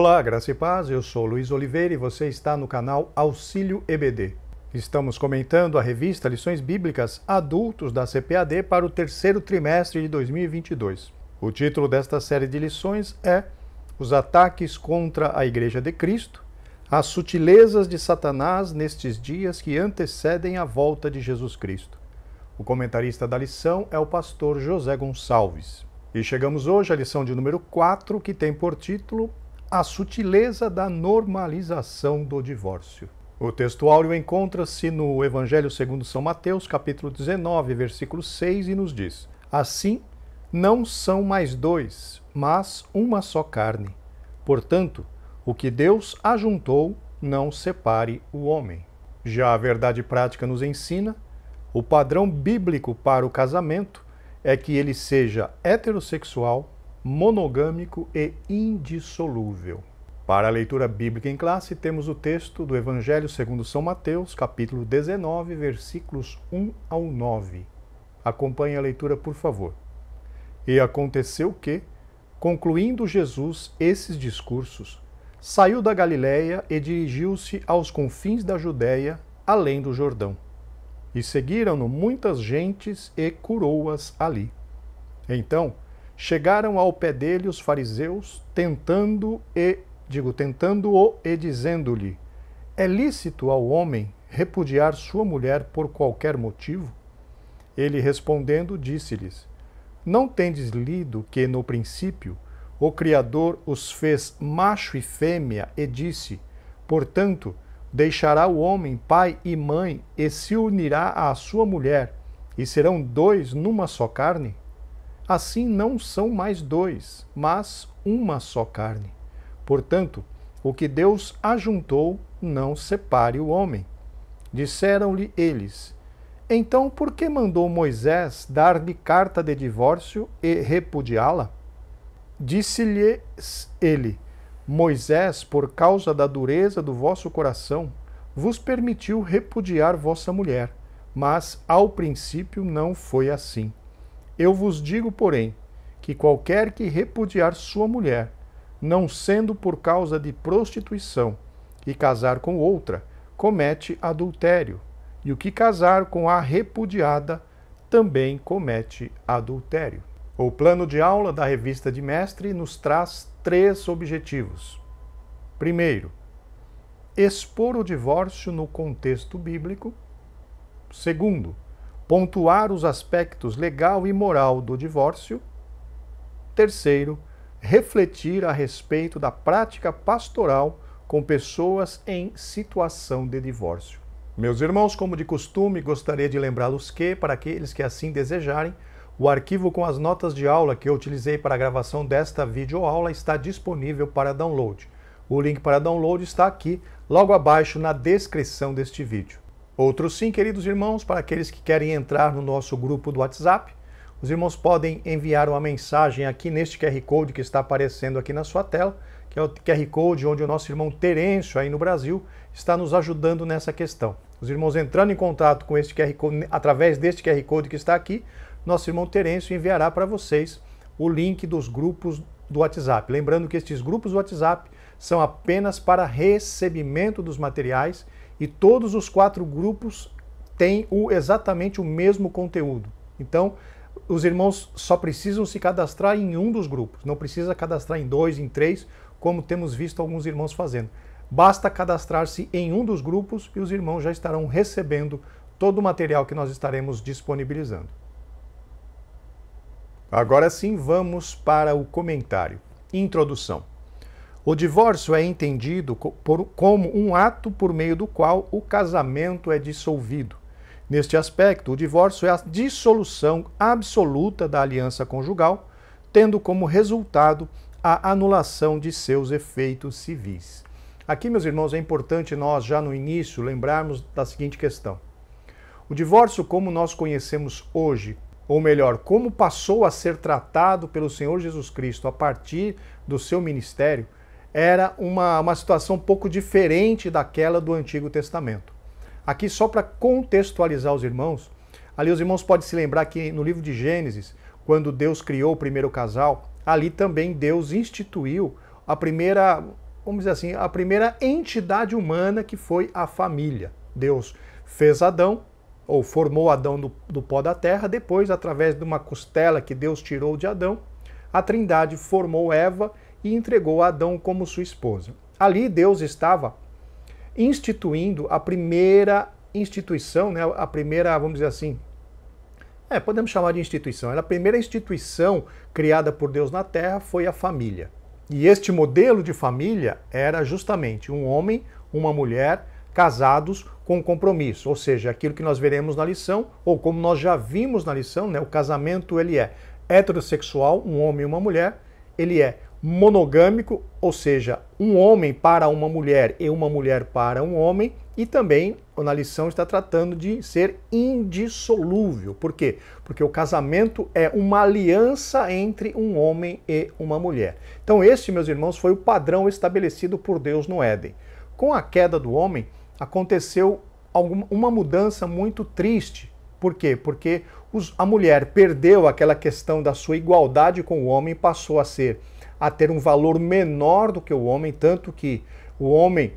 Olá, graça e paz, eu sou Luiz Oliveira e você está no canal Auxílio EBD. Estamos comentando a revista Lições Bíblicas Adultos da CPAD para o terceiro trimestre de 2022. O título desta série de lições é Os ataques contra a Igreja de Cristo, as sutilezas de Satanás nestes dias que antecedem a volta de Jesus Cristo. O comentarista da lição é o pastor José Gonçalves. E chegamos hoje à lição de número 4, que tem por título A sutileza da normalização do divórcio. O texto áureo encontra-se no Evangelho segundo São Mateus, capítulo 19, versículo 6, e nos diz: Assim, não são mais dois, mas uma só carne. Portanto, o que Deus ajuntou, não separe o homem. Já a verdade prática nos ensina, o padrão bíblico para o casamento é que ele seja heterossexual, monogâmico e indissolúvel. Para a leitura bíblica em classe, temos o texto do Evangelho segundo São Mateus, capítulo 19, versículos 1 ao 9. Acompanhe a leitura, por favor. E aconteceu que, concluindo Jesus esses discursos, saiu da Galiléia e dirigiu-se aos confins da Judéia, além do Jordão. E seguiram-no muitas gentes e curou-as ali. Então, chegaram ao pé dele os fariseus, tentando-o e dizendo-lhe: É lícito ao homem repudiar sua mulher por qualquer motivo? Ele respondendo, disse-lhes: Não tendes lido que, no princípio, o Criador os fez macho e fêmea e disse: Portanto, deixará o homem pai e mãe e se unirá à sua mulher, e serão dois numa só carne? Assim não são mais dois, mas uma só carne. Portanto, o que Deus ajuntou, não separe o homem. Disseram-lhe eles: Então por que mandou Moisés dar-lhe carta de divórcio e repudiá-la? Disse-lhes ele: Moisés, por causa da dureza do vosso coração, vos permitiu repudiar vossa mulher, mas ao princípio não foi assim. Eu vos digo, porém, que qualquer que repudiar sua mulher, não sendo por causa de prostituição, e casar com outra, comete adultério, e o que casar com a repudiada, também comete adultério. O plano de aula da Revista de Mestre nos traz 3 objetivos. Primeiro, expor o divórcio no contexto bíblico. Segundo, pontuar os aspectos legal e moral do divórcio. Terceiro, refletir a respeito da prática pastoral com pessoas em situação de divórcio. Meus irmãos, como de costume, gostaria de lembrá-los que, para aqueles que assim desejarem, o arquivo com as notas de aula que eu utilizei para a gravação desta videoaula está disponível para download. O link para download está aqui, logo abaixo na descrição deste vídeo. Outro sim, queridos irmãos, para aqueles que querem entrar no nosso grupo do WhatsApp, os irmãos podem enviar uma mensagem aqui neste QR Code que está aparecendo aqui na sua tela, que é o QR Code onde o nosso irmão Terêncio, aí no Brasil, está nos ajudando nessa questão. Os irmãos entrando em contato com este QR Code, através deste QR Code que está aqui, nosso irmão Terêncio enviará para vocês o link dos grupos do WhatsApp. Lembrando que estes grupos do WhatsApp são apenas para recebimento dos materiais e todos os 4 grupos têm exatamente o mesmo conteúdo. Então, os irmãos só precisam se cadastrar em um dos grupos, não precisa cadastrar em 2, em 3, como temos visto alguns irmãos fazendo. Basta cadastrar-se em um dos grupos e os irmãos já estarão recebendo todo o material que nós estaremos disponibilizando. Agora sim, vamos para o comentário. Introdução. O divórcio é entendido como um ato por meio do qual o casamento é dissolvido. Neste aspecto, o divórcio é a dissolução absoluta da aliança conjugal, tendo como resultado a anulação de seus efeitos civis. Aqui, meus irmãos, é importante nós, já no início, lembrarmos da seguinte questão. O divórcio, como nós conhecemos hoje, ou melhor, como passou a ser tratado pelo Senhor Jesus Cristo a partir do seu ministério, era uma situação um pouco diferente daquela do Antigo Testamento. Aqui, só para contextualizar os irmãos, ali os irmãos podem se lembrar que no livro de Gênesis, quando Deus criou o primeiro casal, ali também Deus instituiu a primeira vamos dizer assim, a primeira entidade humana que foi a família. Deus fez Adão, ou formou Adão do pó da terra, depois, através de uma costela que Deus tirou de Adão, a Trindade formou Eva e entregou Adão como sua esposa. Ali Deus estava instituindo a primeira instituição, né, a primeira, vamos dizer assim, podemos chamar de instituição. A primeira instituição criada por Deus na Terra foi a família. E este modelo de família era justamente um homem, uma mulher, casados com compromisso, ou seja, aquilo que nós veremos na lição, ou como nós já vimos na lição, né, o casamento ele é heterossexual, um homem e uma mulher, ele é monogâmico, ou seja, um homem para uma mulher e uma mulher para um homem, e também na lição está tratando de ser indissolúvel. Por quê? Porque o casamento é uma aliança entre um homem e uma mulher. Então este, meus irmãos, foi o padrão estabelecido por Deus no Éden. Com a queda do homem, aconteceu uma mudança muito triste. Por quê? Porque a mulher perdeu aquela questão da sua igualdade com o homem, passou a ter um valor menor do que o homem, tanto que o homem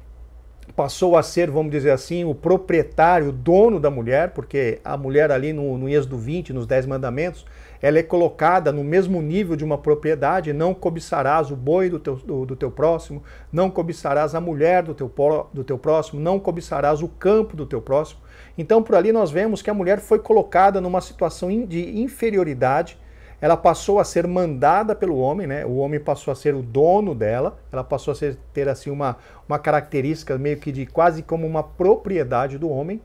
passou a ser, vamos dizer assim, o proprietário, o dono da mulher, porque a mulher ali no Êxodo 20, nos 10 mandamentos, ela é colocada no mesmo nível de uma propriedade. Não cobiçarás o boi do teu próximo, não cobiçarás a mulher do teu próximo, não cobiçarás o campo do teu próximo. Então por ali nós vemos que a mulher foi colocada numa situação de inferioridade. Ela passou a ser mandada pelo homem, né? O homem passou a ser o dono dela, ela passou a ter assim uma característica meio que de quase como uma propriedade do homem.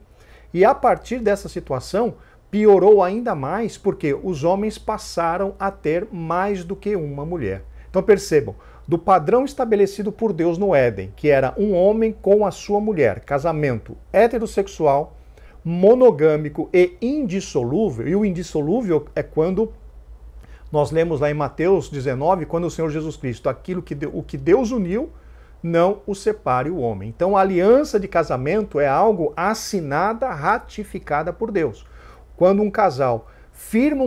E a partir dessa situação, piorou ainda mais, porque os homens passaram a ter mais do que uma mulher. Então percebam, do padrão estabelecido por Deus no Éden, que era um homem com a sua mulher, casamento heterossexual, monogâmico e indissolúvel, e o indissolúvel é quando nós lemos lá em Mateus 19, quando o Senhor Jesus Cristo, o que Deus uniu, não o separe o homem. Então a aliança de casamento é algo assinada, ratificada por Deus. Quando um casal firma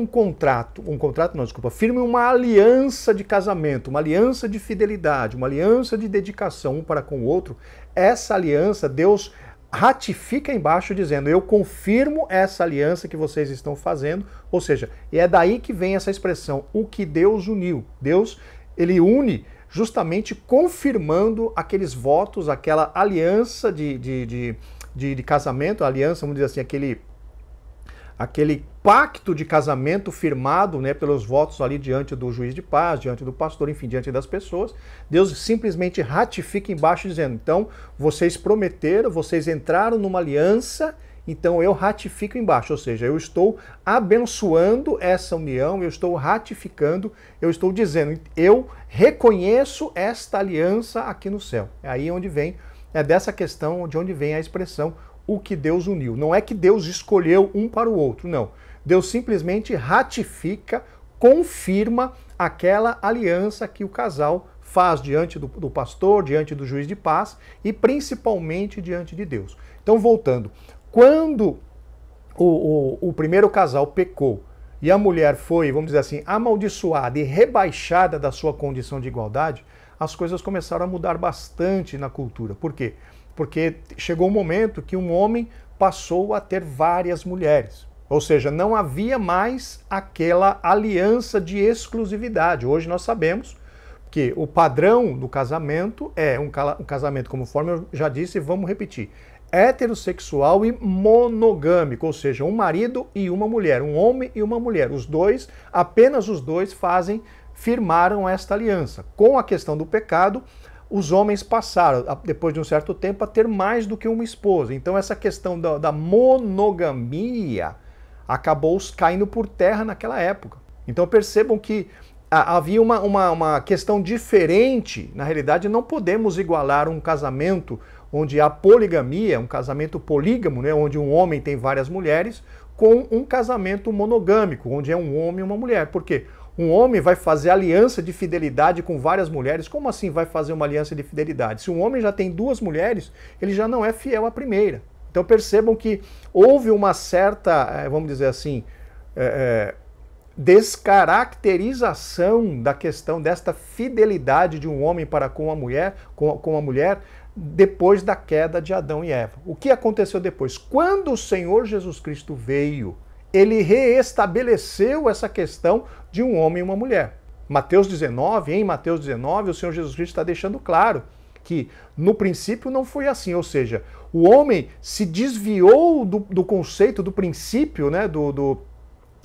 firma uma aliança de casamento, uma aliança de fidelidade, uma aliança de dedicação um para com o outro, essa aliança Deus ratifica embaixo dizendo: eu confirmo essa aliança que vocês estão fazendo. Ou seja, e é daí que vem essa expressão, o que Deus uniu. Deus, ele une justamente confirmando aqueles votos, aquela aliança de casamento, aliança, vamos dizer assim, aquele pacto de casamento firmado, né, pelos votos ali diante do juiz de paz, diante do pastor, enfim, diante das pessoas. Deus simplesmente ratifica embaixo dizendo: então, vocês prometeram, vocês entraram numa aliança, então eu ratifico embaixo. Ou seja, eu estou abençoando essa união, eu estou ratificando, eu estou dizendo, eu reconheço esta aliança aqui no céu. É aí onde vem, é dessa questão de onde vem a expressão o que Deus uniu. Não é que Deus escolheu um para o outro, não. Deus simplesmente ratifica, confirma aquela aliança que o casal faz diante do pastor, diante do juiz de paz e principalmente diante de Deus. Então, voltando, quando o primeiro casal pecou e a mulher foi, vamos dizer assim, amaldiçoada e rebaixada da sua condição de igualdade, as coisas começaram a mudar bastante na cultura. Por quê? Porque chegou um momento que um homem passou a ter várias mulheres. Ou seja, não havia mais aquela aliança de exclusividade. Hoje nós sabemos que o padrão do casamento é um casamento, conforme eu já disse, vamos repetir, heterossexual e monogâmico, ou seja, um marido e uma mulher, um homem e uma mulher. Os dois, apenas os dois firmaram esta aliança. Com a questão do pecado, os homens passaram, depois de um certo tempo, a ter mais do que uma esposa. Então essa questão da monogamia acabou caindo por terra naquela época. Então percebam que havia uma questão diferente. Na realidade, não podemos igualar um casamento onde há poligamia, um casamento polígamo, né, onde um homem tem várias mulheres, com um casamento monogâmico, onde é um homem e uma mulher. Por quê? Um homem vai fazer aliança de fidelidade com várias mulheres. Como assim vai fazer uma aliança de fidelidade? Se um homem já tem duas mulheres, ele já não é fiel à primeira. Então percebam que houve uma certa, vamos dizer assim, descaracterização da questão desta fidelidade de um homem para com a mulher, depois da queda de Adão e Eva. O que aconteceu depois? Quando o Senhor Jesus Cristo veio, ele reestabeleceu essa questão de um homem e uma mulher. Em Mateus 19, o Senhor Jesus Cristo está deixando claro que no princípio não foi assim, ou seja, o homem se desviou do conceito, do princípio, né,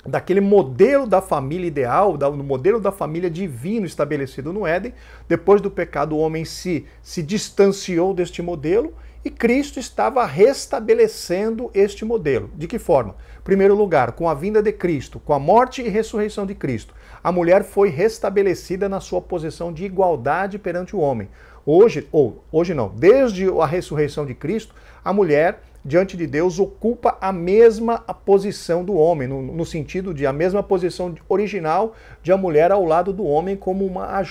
daquele modelo da família ideal, do modelo da família divino estabelecido no Éden. Depois do pecado, o homem se distanciou deste modelo e Cristo estava restabelecendo este modelo. De que forma? Em primeiro lugar, com a vinda de Cristo, com a morte e ressurreição de Cristo, a mulher foi restabelecida na sua posição de igualdade perante o homem. Hoje não, desde a ressurreição de Cristo, a mulher diante de Deus ocupa a mesma posição do homem, no sentido de a mesma posição original de a mulher ao lado do homem como uma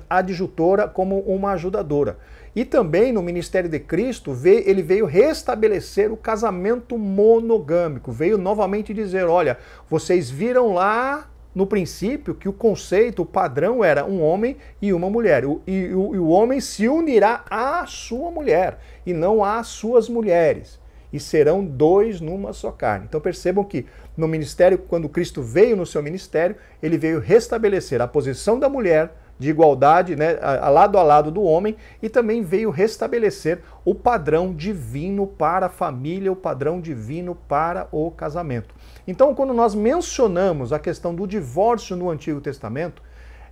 adjutora, como uma ajudadora. E também no ministério de Cristo, ele veio restabelecer o casamento monogâmico, veio novamente dizer, olha, vocês viram lá no princípio que o conceito, o padrão era um homem e uma mulher, e o homem se unirá à sua mulher e não às suas mulheres. E serão dois numa só carne. Então percebam que no ministério, quando Cristo veio no seu ministério, ele veio restabelecer a posição da mulher de igualdade, né, lado a lado do homem, e também veio restabelecer o padrão divino para a família, o padrão divino para o casamento. Então, quando nós mencionamos a questão do divórcio no Antigo Testamento,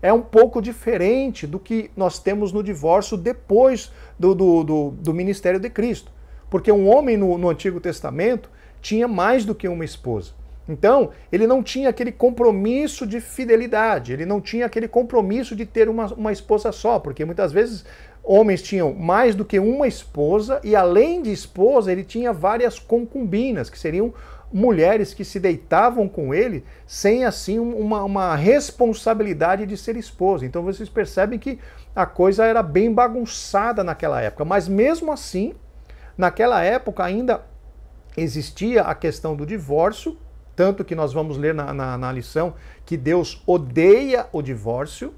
é um pouco diferente do que nós temos no divórcio depois do ministério de Cristo. Porque um homem no Antigo Testamento tinha mais do que uma esposa. Então, ele não tinha aquele compromisso de fidelidade, ele não tinha aquele compromisso de ter uma esposa só, porque muitas vezes homens tinham mais do que uma esposa e, além de esposa, ele tinha várias concubinas, que seriam mulheres que se deitavam com ele sem, assim, uma responsabilidade de ser esposa. Então, vocês percebem que a coisa era bem bagunçada naquela época, mas mesmo assim, naquela época ainda existia a questão do divórcio, tanto que nós vamos ler na lição que Deus odeia o divórcio,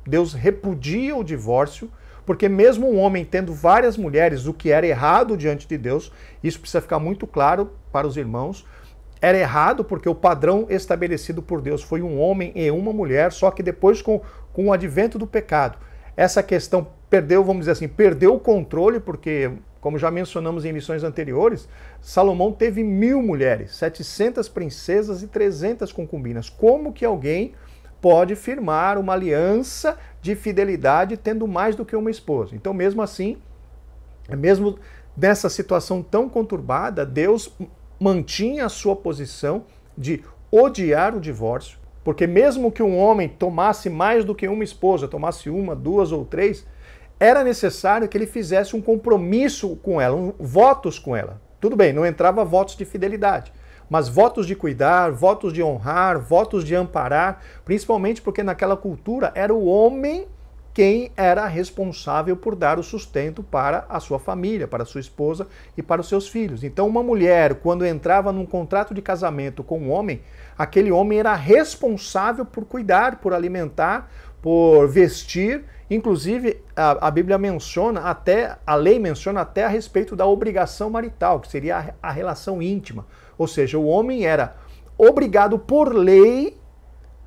Deus repudia o divórcio, porque mesmo um homem tendo várias mulheres, o que era errado diante de Deus, isso precisa ficar muito claro para os irmãos, era errado porque o padrão estabelecido por Deus foi um homem e uma mulher, só que depois com o advento do pecado, essa questão perdeu, vamos dizer assim, perdeu o controle, porque, como já mencionamos em lições anteriores, Salomão teve 1000 mulheres, 700 princesas e 300 concubinas. Como que alguém pode firmar uma aliança de fidelidade tendo mais do que uma esposa? Então, mesmo assim, mesmo nessa situação tão conturbada, Deus mantinha a sua posição de odiar o divórcio, porque mesmo que um homem tomasse mais do que uma esposa, tomasse uma, duas ou três, era necessário que ele fizesse um compromisso com ela, votos com ela. Tudo bem, não entrava votos de fidelidade, mas votos de cuidar, votos de honrar, votos de amparar, principalmente porque naquela cultura era o homem quem era responsável por dar o sustento para a sua família, para a sua esposa e para os seus filhos. Então, uma mulher, quando entrava num contrato de casamento com um homem, aquele homem era responsável por cuidar, por alimentar, por vestir. Inclusive, a Bíblia menciona a lei menciona até a respeito da obrigação marital, que seria a relação íntima. Ou seja, o homem era obrigado por lei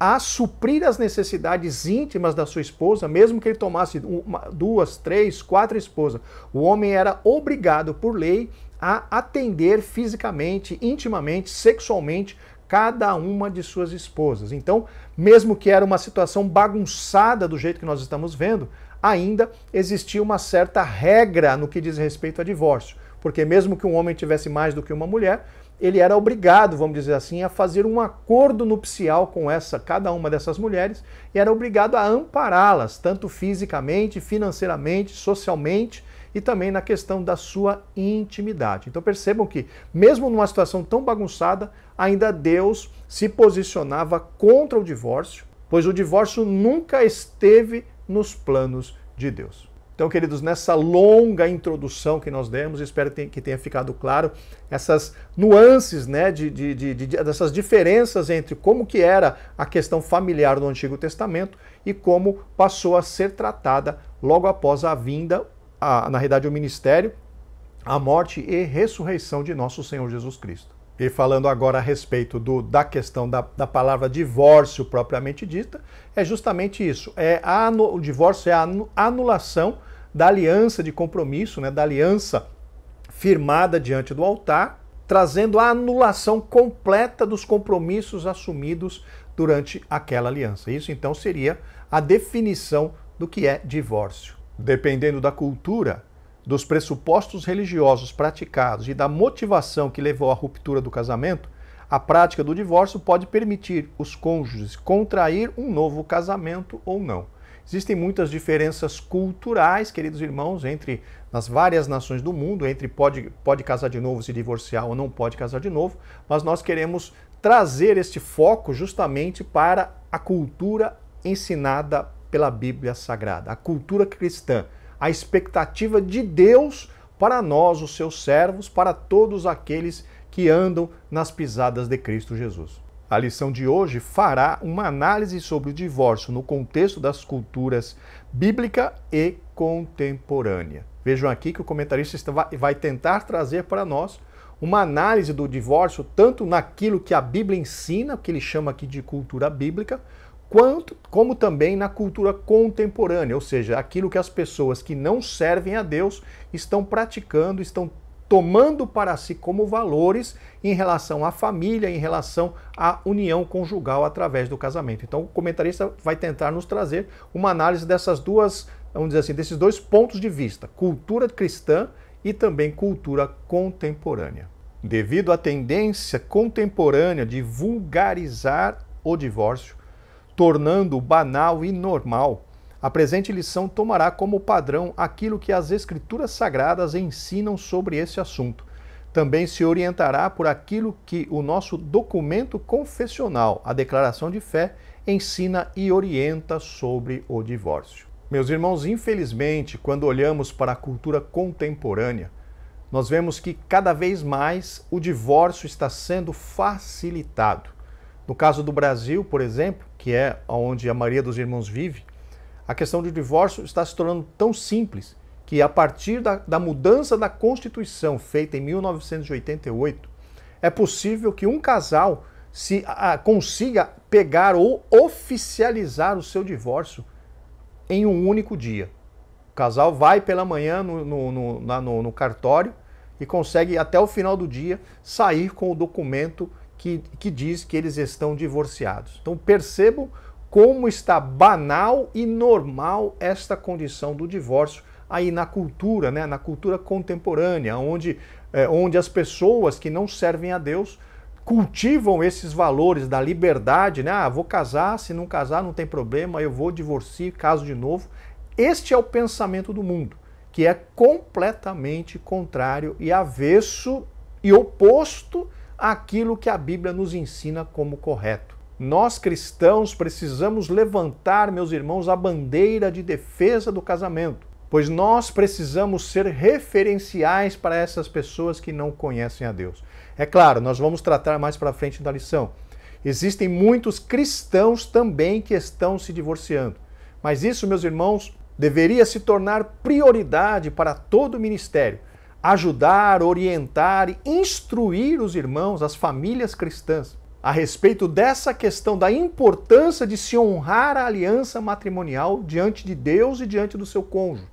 a suprir as necessidades íntimas da sua esposa, mesmo que ele tomasse duas, três, quatro esposas. O homem era obrigado por lei a atender fisicamente, intimamente, sexualmente, cada uma de suas esposas. Então, mesmo que era uma situação bagunçada do jeito que nós estamos vendo, ainda existia uma certa regra no que diz respeito a divórcio. Porque mesmo que um homem tivesse mais do que uma mulher, ele era obrigado, vamos dizer assim, a fazer um acordo nupcial com cada uma dessas mulheres e era obrigado a ampará-las, tanto fisicamente, financeiramente, socialmente e também na questão da sua intimidade. Então percebam que, mesmo numa situação tão bagunçada, ainda Deus se posicionava contra o divórcio, pois o divórcio nunca esteve nos planos de Deus. Então, queridos, nessa longa introdução que nós demos, espero que tenha ficado claro essas nuances, né, dessas diferenças entre como que era a questão familiar do Antigo Testamento e como passou a ser tratada logo após a vinda, na realidade o ministério, a morte e ressurreição de nosso Senhor Jesus Cristo. E falando agora a respeito da questão da palavra divórcio propriamente dita, é justamente isso. O divórcio é a anulação da aliança de compromisso, né, da aliança firmada diante do altar, trazendo a anulação completa dos compromissos assumidos durante aquela aliança. Isso então seria a definição do que é divórcio. Dependendo da cultura, dos pressupostos religiosos praticados e da motivação que levou à ruptura do casamento, a prática do divórcio pode permitir os cônjuges contrair um novo casamento ou não. Existem muitas diferenças culturais, queridos irmãos, entre as várias nações do mundo, entre pode casar de novo, se divorciar ou não pode casar de novo, mas nós queremos trazer este foco justamente para a cultura ensinada pela Bíblia Sagrada, a cultura cristã, a expectativa de Deus para nós, os seus servos, para todos aqueles que andam nas pisadas de Cristo Jesus. A lição de hoje fará uma análise sobre o divórcio no contexto das culturas bíblica e contemporânea. Vejam aqui que o comentarista vai tentar trazer para nós uma análise do divórcio, tanto naquilo que a Bíblia ensina, que ele chama aqui de cultura bíblica, como também na cultura contemporânea, ou seja, aquilo que as pessoas que não servem a Deus estão praticando, estão tomando para si como valores em relação à família, em relação à união conjugal através do casamento. Então o comentarista vai tentar nos trazer uma análise dessas duas, vamos dizer assim, desses dois pontos de vista, cultura cristã e também cultura contemporânea. Devido à tendência contemporânea de vulgarizar o divórcio, tornando-o banal e normal, a presente lição tomará como padrão aquilo que as Escrituras Sagradas ensinam sobre esse assunto. Também se orientará por aquilo que o nosso documento confessional, a Declaração de Fé, ensina e orienta sobre o divórcio. Meus irmãos, infelizmente, quando olhamos para a cultura contemporânea, nós vemos que cada vez mais o divórcio está sendo facilitado. No caso do Brasil, por exemplo, que é onde a maioria dos irmãos vive, a questão do divórcio está se tornando tão simples que a partir da mudança da Constituição feita em 1988, é possível que um casal consiga pegar ou oficializar o seu divórcio em um único dia. O casal vai pela manhã no cartório e consegue até o final do dia sair com o documento que diz que eles estão divorciados. Então percebam como está banal e normal esta condição do divórcio aí na cultura, né? Na cultura contemporânea, onde as pessoas que não servem a Deus cultivam esses valores da liberdade, né? Vou casar, se não casar não tem problema, eu vou divorciar, caso de novo. Este é o pensamento do mundo, que é completamente contrário e avesso e oposto àquilo que a Bíblia nos ensina como correto. Nós cristãos precisamos levantar, meus irmãos, a bandeira de defesa do casamento, pois nós precisamos ser referenciais para essas pessoas que não conhecem a Deus. É claro, nós vamos tratar mais para frente da lição. Existem muitos cristãos também que estão se divorciando, mas isso, meus irmãos, deveria se tornar prioridade para todo o ministério. Ajudar, orientar e instruir os irmãos, as famílias cristãs, a respeito dessa questão da importância de se honrar a aliança matrimonial diante de Deus e diante do seu cônjuge.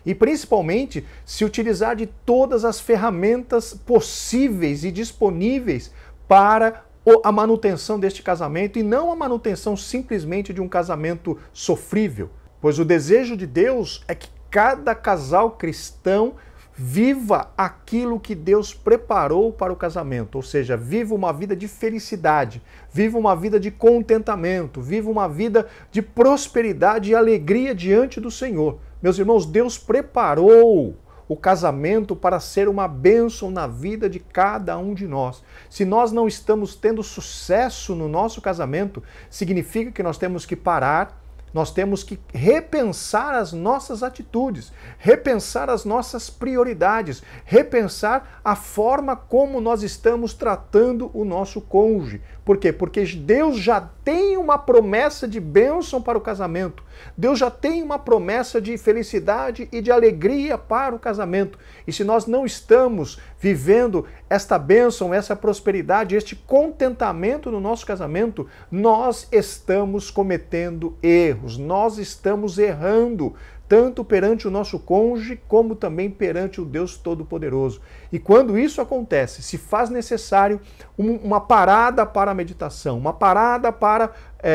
E principalmente se utilizar de todas as ferramentas possíveis e disponíveis para a manutenção deste casamento e não a manutenção simplesmente de um casamento sofrível. Pois o desejo de Deus é que cada casal cristão viva aquilo que Deus preparou para o casamento, ou seja, viva uma vida de felicidade, viva uma vida de contentamento, viva uma vida de prosperidade e alegria diante do Senhor. Meus irmãos, Deus preparou o casamento para ser uma bênção na vida de cada um de nós. Se nós não estamos tendo sucesso no nosso casamento, significa que nós temos que parar, Nós temos que repensar as nossas atitudes, repensar as nossas prioridades, repensar a forma como nós estamos tratando o nosso cônjuge. Por quê? Porque Deus já tem uma promessa de bênção para o casamento. Deus já tem uma promessa de felicidade e de alegria para o casamento. E se nós não estamos vivendo esta bênção, essa prosperidade, este contentamento no nosso casamento, nós estamos cometendo erros, nós estamos errando, tanto perante o nosso cônjuge, como também perante o Deus Todo-Poderoso. E quando isso acontece, se faz necessário uma parada para a meditação, uma parada para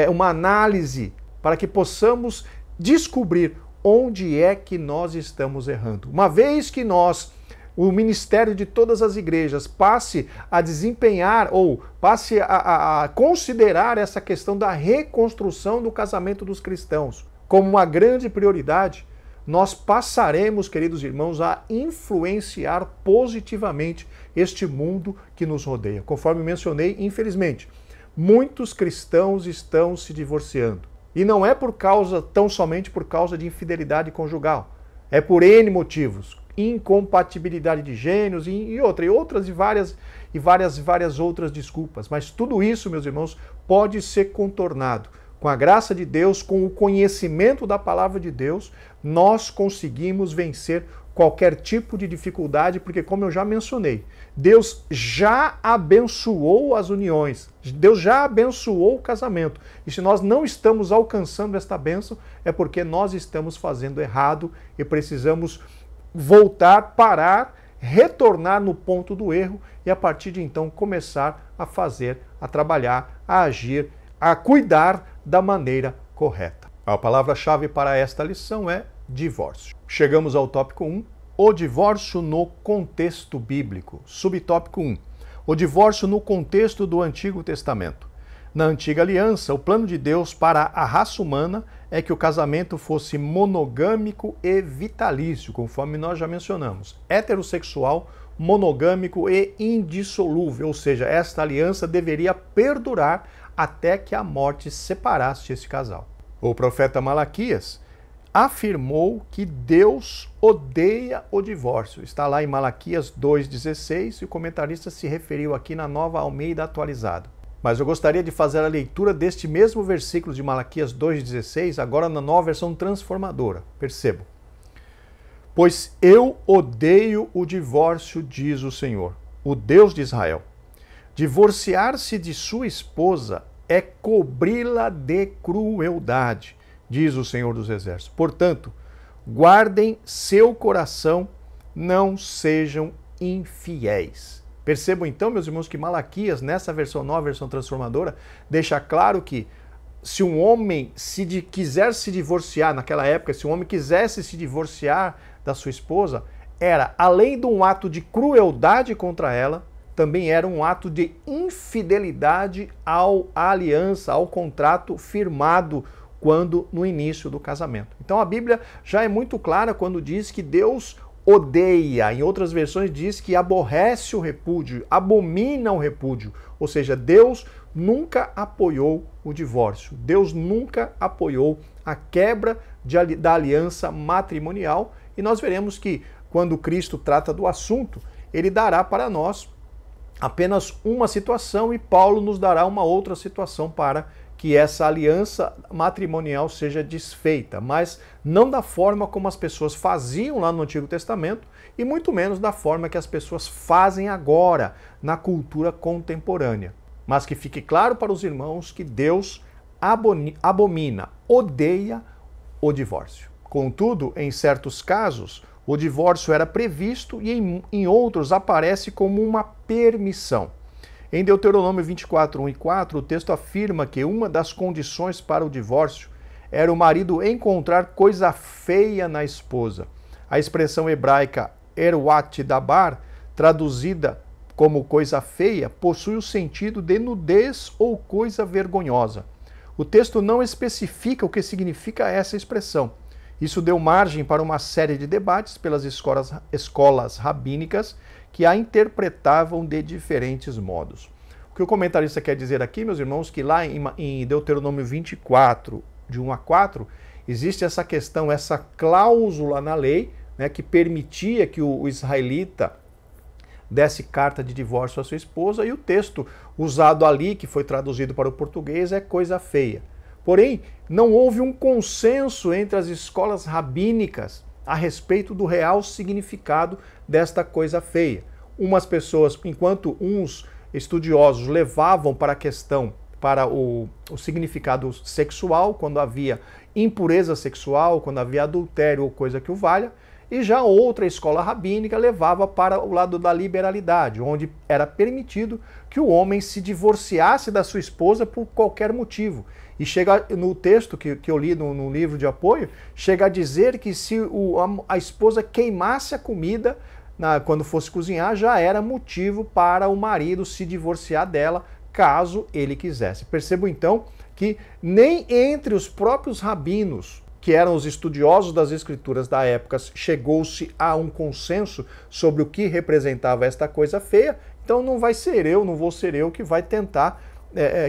uma análise, para que possamos descobrir onde é que nós estamos errando. Uma vez que o ministério de todas as igrejas passe a desempenhar ou passe a considerar essa questão da reconstrução do casamento dos cristãos como uma grande prioridade, nós passaremos, queridos irmãos, a influenciar positivamente este mundo que nos rodeia. Conforme mencionei, infelizmente, muitos cristãos estão se divorciando. E não é tão somente por causa de infidelidade conjugal. É por N motivos. Incompatibilidade de gênios e várias outras desculpas. Mas tudo isso, meus irmãos, pode ser contornado. Com a graça de Deus, com o conhecimento da palavra de Deus, nós conseguimos vencer qualquer tipo de dificuldade, porque, como eu já mencionei, Deus já abençoou as uniões, Deus já abençoou o casamento. E se nós não estamos alcançando esta bênção, é porque nós estamos fazendo errado e precisamos voltar, parar, retornar no ponto do erro e, a partir de então, começar a fazer, a trabalhar, a agir, a cuidar da maneira correta. A palavra-chave para esta lição é divórcio. Chegamos ao tópico 1, o divórcio no contexto bíblico. Subtópico 1, o divórcio no contexto do Antigo Testamento. Na Antiga Aliança, o plano de Deus para a raça humana é que o casamento fosse monogâmico e vitalício, conforme nós já mencionamos. Heterossexual, monogâmico e indissolúvel, ou seja, esta aliança deveria perdurar até que a morte separasse esse casal. O profeta Malaquias afirmou que Deus odeia o divórcio. Está lá em Malaquias 2,16 e o comentarista se referiu aqui na Nova Almeida Atualizada. Mas eu gostaria de fazer a leitura deste mesmo versículo de Malaquias 2,16, agora na Nova Versão Transformadora. Percebam. Pois eu odeio o divórcio, diz o Senhor, o Deus de Israel. Divorciar-se de sua esposa é cobri-la de crueldade, diz o Senhor dos Exércitos. Portanto, guardem seu coração, não sejam infiéis. Percebam então, meus irmãos, que Malaquias, nessa versão nova, versão transformadora, deixa claro que se um homem quiser se divorciar, naquela época, se um homem quisesse se divorciar da sua esposa, era, além de um ato de crueldade contra ela, também era um ato de infidelidade à aliança, ao contrato firmado no início do casamento. Então a Bíblia já é muito clara quando diz que Deus odeia, em outras versões diz que aborrece o repúdio, abomina o repúdio, ou seja, Deus nunca apoiou o divórcio, Deus nunca apoiou a quebra da aliança matrimonial, e nós veremos que quando Cristo trata do assunto, ele dará para nós apenas uma situação e Paulo nos dará uma outra situação para que essa aliança matrimonial seja desfeita, mas não da forma como as pessoas faziam lá no Antigo Testamento e muito menos da forma que as pessoas fazem agora na cultura contemporânea. Mas que fique claro para os irmãos que Deus abomina, odeia o divórcio. Contudo, em certos casos, o divórcio era previsto e em outros aparece como uma permissão. Em Deuteronômio 24, 1 e 4, o texto afirma que uma das condições para o divórcio era o marido encontrar coisa feia na esposa. A expressão hebraica erwat dabar, traduzida como coisa feia, possui o sentido de nudez ou coisa vergonhosa. O texto não especifica o que significa essa expressão. Isso deu margem para uma série de debates pelas escolas rabínicas que a interpretavam de diferentes modos. O que o comentarista quer dizer aqui, meus irmãos, que lá em Deuteronômio 24, de 1 a 4, existe essa questão, essa cláusula na lei, né, que permitia que o israelita desse carta de divórcio à sua esposa, e o texto usado ali, que foi traduzido para o português, é coisa feia. Porém, não houve um consenso entre as escolas rabínicas a respeito do real significado desta coisa feia. Umas pessoas, enquanto uns estudiosos levavam para a questão, para o significado sexual, quando havia impureza sexual, quando havia adultério ou coisa que o valha, e já outra escola rabínica levava para o lado da liberalidade, onde era permitido que o homem se divorciasse da sua esposa por qualquer motivo. E chega no texto que eu li no livro de apoio, chega a dizer que se a esposa queimasse a comida quando fosse cozinhar, já era motivo para o marido se divorciar dela, caso ele quisesse. Percebo então que nem entre os próprios rabinos, que eram os estudiosos das escrituras da época, chegou-se a um consenso sobre o que representava esta coisa feia. Então não vai ser eu, não vou ser eu que vai tentar,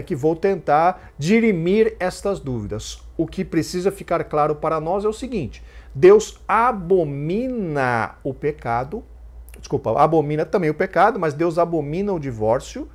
que vou tentar dirimir estas dúvidas. O que precisa ficar claro para nós é o seguinte: Deus abomina o pecado, abomina também o pecado, mas Deus abomina o divórcio.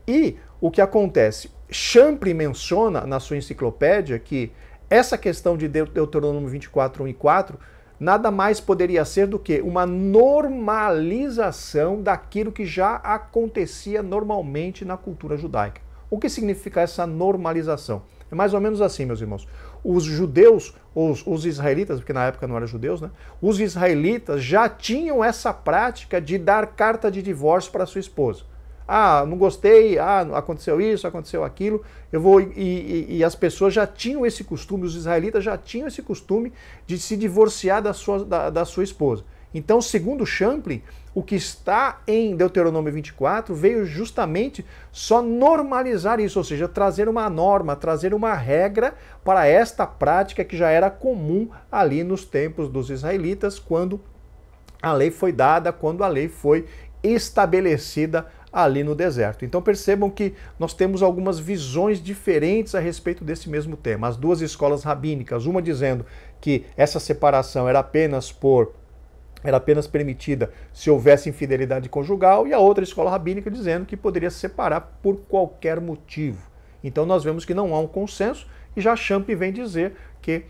E o que acontece? Champre menciona na sua enciclopédia que essa questão de Deuteronômio 24, 1 e 4, nada mais poderia ser do que uma normalização daquilo que já acontecia normalmente na cultura judaica. O que significa essa normalização? É mais ou menos assim, meus irmãos. Os judeus, os israelitas, porque na época não eram judeus, né? Os israelitas já tinham essa prática de dar carta de divórcio para sua esposa. Ah, não gostei, aconteceu isso, aconteceu aquilo, e as pessoas já tinham esse costume, os israelitas já tinham esse costume de se divorciar da sua esposa. Então, segundo Champlin, o que está em Deuteronômio 24 veio justamente só normalizar isso, ou seja, trazer uma norma, trazer uma regra para esta prática que já era comum ali nos tempos dos israelitas, quando a lei foi dada, quando a lei foi estabelecida ali no deserto. Então percebam que nós temos algumas visões diferentes a respeito desse mesmo tema. As duas escolas rabínicas, uma dizendo que essa separação era apenas permitida se houvesse infidelidade conjugal, e a outra escola rabínica dizendo que poderia se separar por qualquer motivo. Então nós vemos que não há um consenso, e já Champlin vem dizer que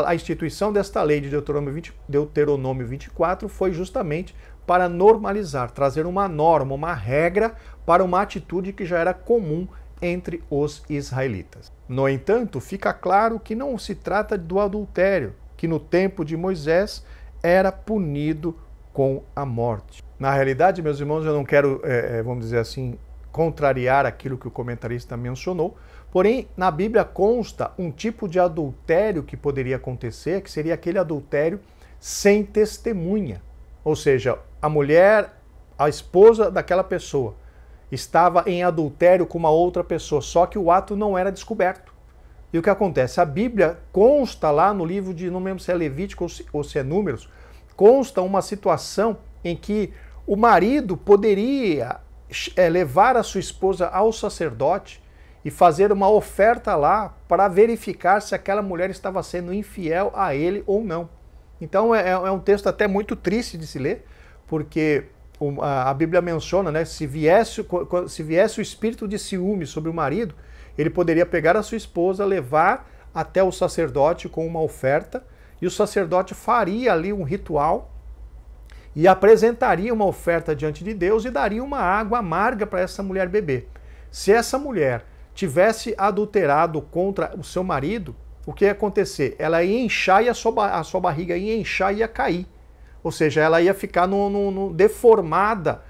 a instituição desta lei de Deuteronômio 24 foi justamente para normalizar, trazer uma norma, uma regra para uma atitude que já era comum entre os israelitas. No entanto, fica claro que não se trata do adultério, que no tempo de Moisés era punido com a morte. Na realidade, meus irmãos, eu não quero, vamos dizer assim, contrariar aquilo que o comentarista mencionou, porém, na Bíblia consta um tipo de adultério que poderia acontecer, que seria aquele adultério sem testemunha. Ou seja, a mulher, a esposa daquela pessoa, estava em adultério com uma outra pessoa, só que o ato não era descoberto. E o que acontece? A Bíblia consta lá no livro de, não lembro se é Levítico ou se é Números, consta uma situação em que o marido poderia levar a sua esposa ao sacerdote e fazer uma oferta lá para verificar se aquela mulher estava sendo infiel a ele ou não. Então é um texto até muito triste de se ler, porque a Bíblia menciona, né, se viesse o espírito de ciúme sobre o marido, ele poderia pegar a sua esposa, levar até o sacerdote com uma oferta, e o sacerdote faria ali um ritual e apresentaria uma oferta diante de Deus e daria uma água amarga para essa mulher beber. Se essa mulher tivesse adulterado contra o seu marido, o que ia acontecer? Ela ia inchar e a sua barriga ia inchar e ia cair. Ou seja, ela ia ficar deformada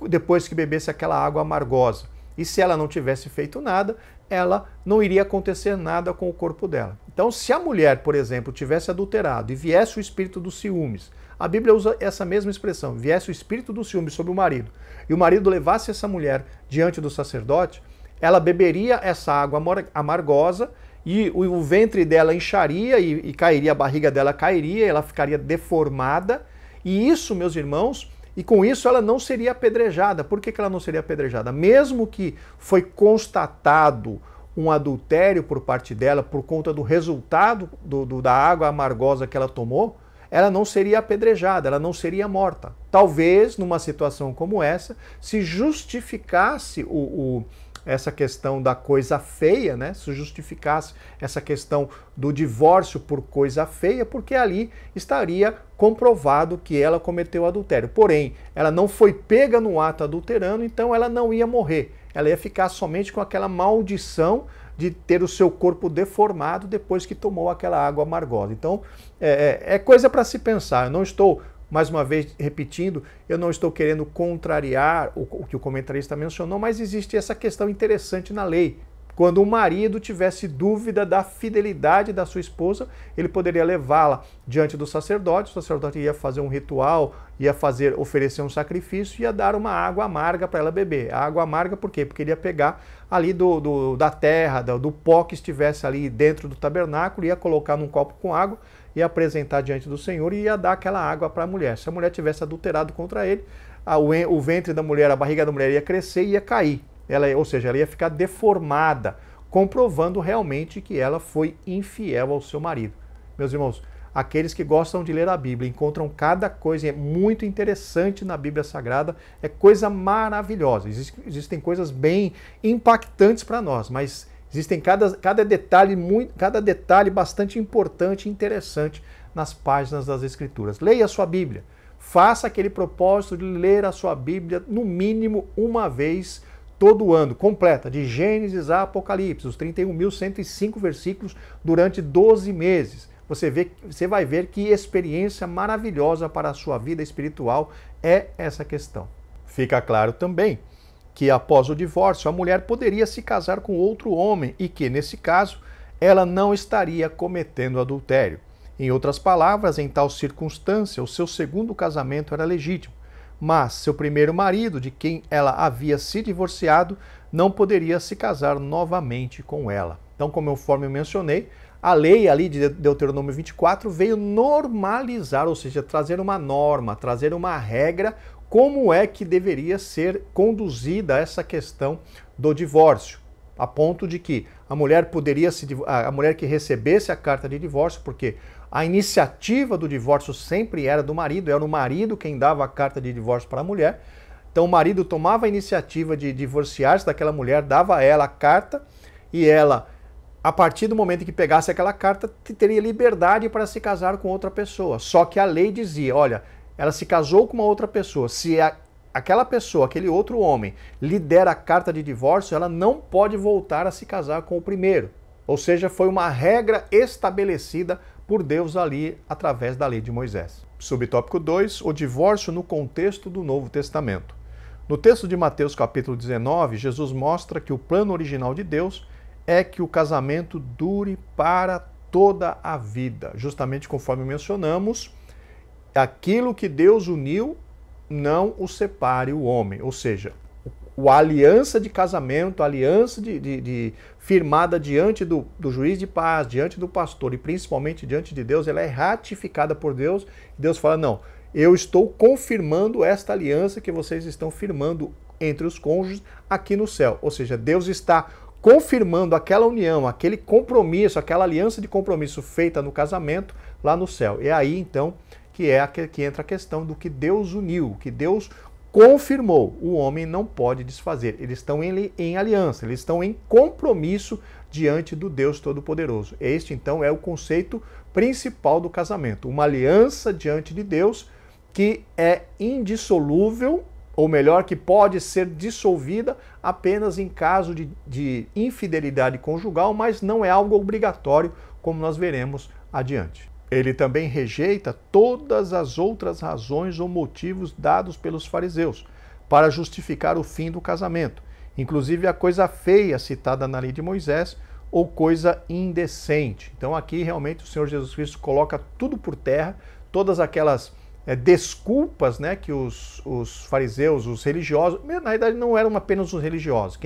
depois que bebesse aquela água amargosa. E se ela não tivesse feito nada, ela não iria acontecer nada com o corpo dela. Então, se a mulher, por exemplo, tivesse adulterado e viesse o espírito dos ciúmes, a Bíblia usa essa mesma expressão, viesse o espírito dos ciúmes sobre o marido, e o marido levasse essa mulher diante do sacerdote, ela beberia essa água amargosa, e o ventre dela incharia e cairia, a barriga dela cairia, ela ficaria deformada, e isso, meus irmãos, e com isso ela não seria apedrejada. Por que ela não seria apedrejada? Mesmo que foi constatado um adultério por parte dela por conta do resultado da água amargosa que ela tomou, ela não seria apedrejada, ela não seria morta. Talvez, numa situação como essa, se justificasse essa questão da coisa feia, né? Se justificasse essa questão do divórcio por coisa feia, porque ali estaria comprovado que ela cometeu adultério. Porém, ela não foi pega no ato adulterando, então ela não ia morrer. Ela ia ficar somente com aquela maldição de ter o seu corpo deformado depois que tomou aquela água amargosa. Então, é coisa para se pensar. Eu não estou, mais uma vez repetindo, eu não estou querendo contrariar o que o comentarista mencionou, mas existe essa questão interessante na lei. Quando o marido tivesse dúvida da fidelidade da sua esposa, ele poderia levá-la diante do sacerdote, o sacerdote ia fazer um ritual, ia oferecer um sacrifício e ia dar uma água amarga para ela beber. A água amarga por quê? Porque ele ia pegar ali da terra, do pó que estivesse ali dentro do tabernáculo, ia colocar num copo com água, ia apresentar diante do Senhor e ia dar aquela água para a mulher. Se a mulher tivesse adulterado contra ele, o ventre da mulher, a barriga da mulher ia crescer e ia cair. Ou seja, ela ia ficar deformada, comprovando realmente que ela foi infiel ao seu marido. Meus irmãos, aqueles que gostam de ler a Bíblia encontram cada coisa muito interessante na Bíblia Sagrada, é coisa maravilhosa. Existem coisas bem impactantes para nós, mas existem cada detalhe bastante importante e interessante nas páginas das Escrituras. Leia a sua Bíblia, faça aquele propósito de ler a sua Bíblia no mínimo uma vez todo ano, completa, de Gênesis a Apocalipse, os 31.105 versículos durante 12 meses. Você vai ver que experiência maravilhosa para a sua vida espiritual é essa questão. Fica claro também que após o divórcio, a mulher poderia se casar com outro homem e que, nesse caso, ela não estaria cometendo adultério. Em outras palavras, em tal circunstância, o seu segundo casamento era legítimo. Mas seu primeiro marido, de quem ela havia se divorciado, não poderia se casar novamente com ela. Então, conforme eu mencionei, a lei ali de Deuteronômio 24 veio normalizar, ou seja, trazer uma norma, trazer uma regra, como é que deveria ser conduzida essa questão do divórcio. A ponto de que a mulher que recebesse a carta de divórcio, porque a iniciativa do divórcio sempre era do marido, era o marido quem dava a carta de divórcio para a mulher. Então o marido tomava a iniciativa de divorciar-se daquela mulher, dava a ela a carta e ela, a partir do momento em que pegasse aquela carta, teria liberdade para se casar com outra pessoa. Só que a lei dizia, olha, ela se casou com uma outra pessoa, se aquela pessoa, aquele outro homem, lhe der a carta de divórcio, ela não pode voltar a se casar com o primeiro. Ou seja, foi uma regra estabelecida por Deus ali através da lei de Moisés. Subtópico 2, o divórcio no contexto do Novo Testamento. No texto de Mateus capítulo 19, Jesus mostra que o plano original de Deus é que o casamento dure para toda a vida. Justamente conforme mencionamos, aquilo que Deus uniu, não o separe o homem. Ou seja, a aliança de casamento, a aliança firmada diante do juiz de paz, diante do pastor e principalmente diante de Deus, ela é ratificada por Deus. E Deus fala, não, eu estou confirmando esta aliança que vocês estão firmando entre os cônjuges aqui no céu. Ou seja, Deus está confirmando aquela união, aquele compromisso, aquela aliança de compromisso feita no casamento lá no céu. É aí, então, que entra a questão do que Deus uniu, que Deus confirmou. O homem não pode desfazer. Eles estão em aliança, eles estão em compromisso diante do Deus Todo-Poderoso. Este, então, é o conceito principal do casamento. Uma aliança diante de Deus que é indissolúvel, ou melhor, que pode ser dissolvida apenas em caso de infidelidade conjugal, mas não é algo obrigatório, como nós veremos adiante. Ele também rejeita todas as outras razões ou motivos dados pelos fariseus para justificar o fim do casamento, inclusive a coisa feia citada na lei de Moisés ou coisa indecente. Então aqui realmente o Senhor Jesus Cristo coloca tudo por terra, todas aquelas desculpas, né, que os fariseus, os religiosos, na verdade não eram apenas os religiosos,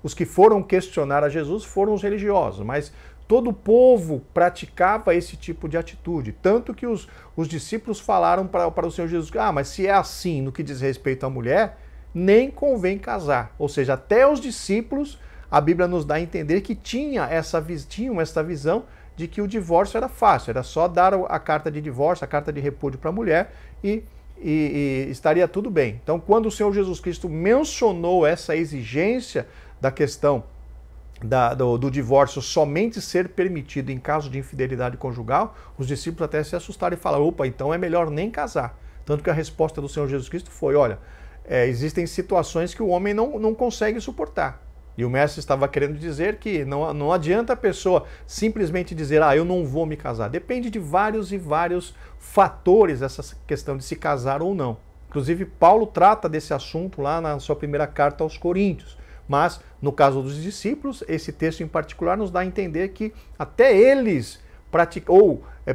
os que foram questionar a Jesus foram os religiosos, mas todo o povo praticava esse tipo de atitude, tanto que os discípulos falaram para o Senhor Jesus, mas se é assim no que diz respeito à mulher, nem convém casar. Ou seja, até os discípulos a Bíblia nos dá a entender que tinham essa visão de que o divórcio era fácil, era só dar a carta de divórcio, a carta de repúdio para a mulher e estaria tudo bem. Então, quando o Senhor Jesus Cristo mencionou essa exigência da questão do divórcio somente ser permitido em caso de infidelidade conjugal, os discípulos até se assustaram e falaram, opa, então é melhor nem casar. Tanto que a resposta do Senhor Jesus Cristo foi, olha, existem situações que o homem não consegue suportar. E o mestre estava querendo dizer que não adianta a pessoa simplesmente dizer, eu não vou me casar. Depende de vários e vários fatores essa questão de se casar ou não. Inclusive, Paulo trata desse assunto lá na sua primeira carta aos Coríntios. Mas, no caso dos discípulos, esse texto em particular nos dá a entender que até eles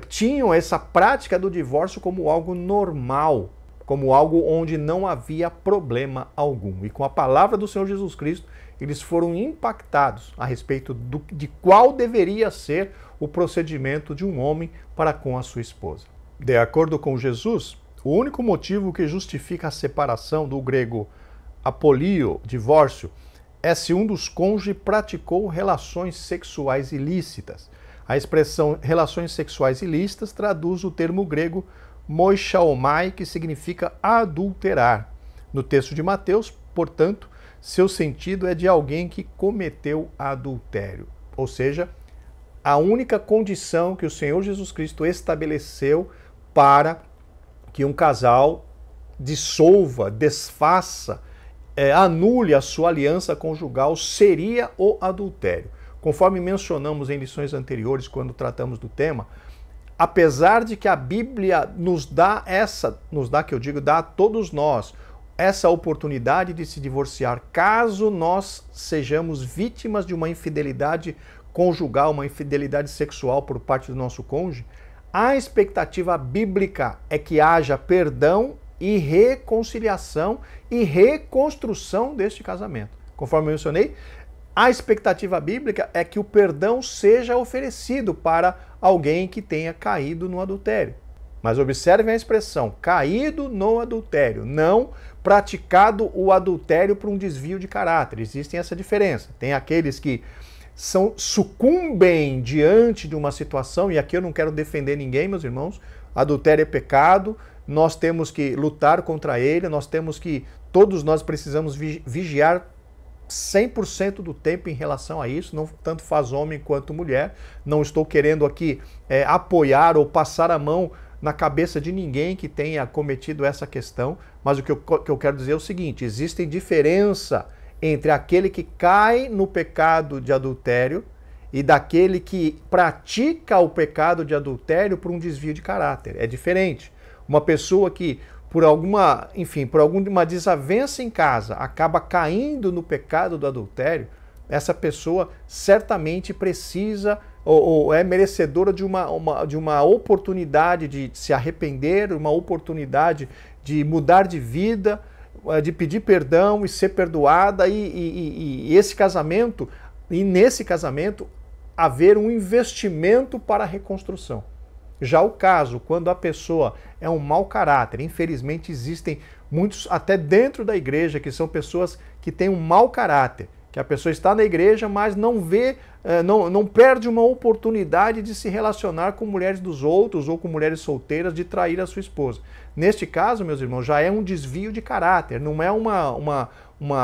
tinham essa prática do divórcio como algo normal, como algo onde não havia problema algum. E com a palavra do Senhor Jesus Cristo, eles foram impactados a respeito de qual deveria ser o procedimento de um homem para com a sua esposa. De acordo com Jesus, o único motivo que justifica a separação, do grego apolio, divórcio, é se um dos cônjuges praticou relações sexuais ilícitas. A expressão relações sexuais ilícitas traduz o termo grego moixaomai, que significa adulterar. No texto de Mateus, portanto, seu sentido é de alguém que cometeu adultério. Ou seja, a única condição que o Senhor Jesus Cristo estabeleceu para que um casal dissolva, desfaça, anule a sua aliança conjugal seria o adultério. Conforme mencionamos em lições anteriores, quando tratamos do tema, apesar de que a Bíblia nos dá dá a todos nós essa oportunidade de se divorciar, caso nós sejamos vítimas de uma infidelidade conjugal, uma infidelidade sexual por parte do nosso cônjuge, a expectativa bíblica é que haja perdão e reconciliação e reconstrução deste casamento. Conforme eu mencionei, a expectativa bíblica é que o perdão seja oferecido para alguém que tenha caído no adultério. Mas observem a expressão, caído no adultério, não praticado o adultério por um desvio de caráter. Existe essa diferença. Tem aqueles que sucumbem diante de uma situação, e aqui eu não quero defender ninguém, meus irmãos, adultério é pecado, nós temos que lutar contra ele, todos nós precisamos vigiar 100% do tempo em relação a isso, não tanto faz homem quanto mulher. Não estou querendo aqui apoiar ou passar a mão na cabeça de ninguém que tenha cometido essa questão, mas o que eu quero dizer é o seguinte, existe diferença entre aquele que cai no pecado de adultério e daquele que pratica o pecado de adultério por um desvio de caráter. É diferente. Uma pessoa que, por alguma desavença em casa, acaba caindo no pecado do adultério, essa pessoa certamente precisa ou é merecedora de uma oportunidade de se arrepender, uma oportunidade de mudar de vida, de pedir perdão e ser perdoada, e nesse casamento haver um investimento para a reconstrução. Já o caso, quando a pessoa é um mau caráter, infelizmente existem muitos, até dentro da igreja, que são pessoas que têm um mau caráter, que a pessoa está na igreja, mas não perde uma oportunidade de se relacionar com mulheres dos outros ou com mulheres solteiras, de trair a sua esposa. Neste caso, meus irmãos, já é um desvio de caráter, não é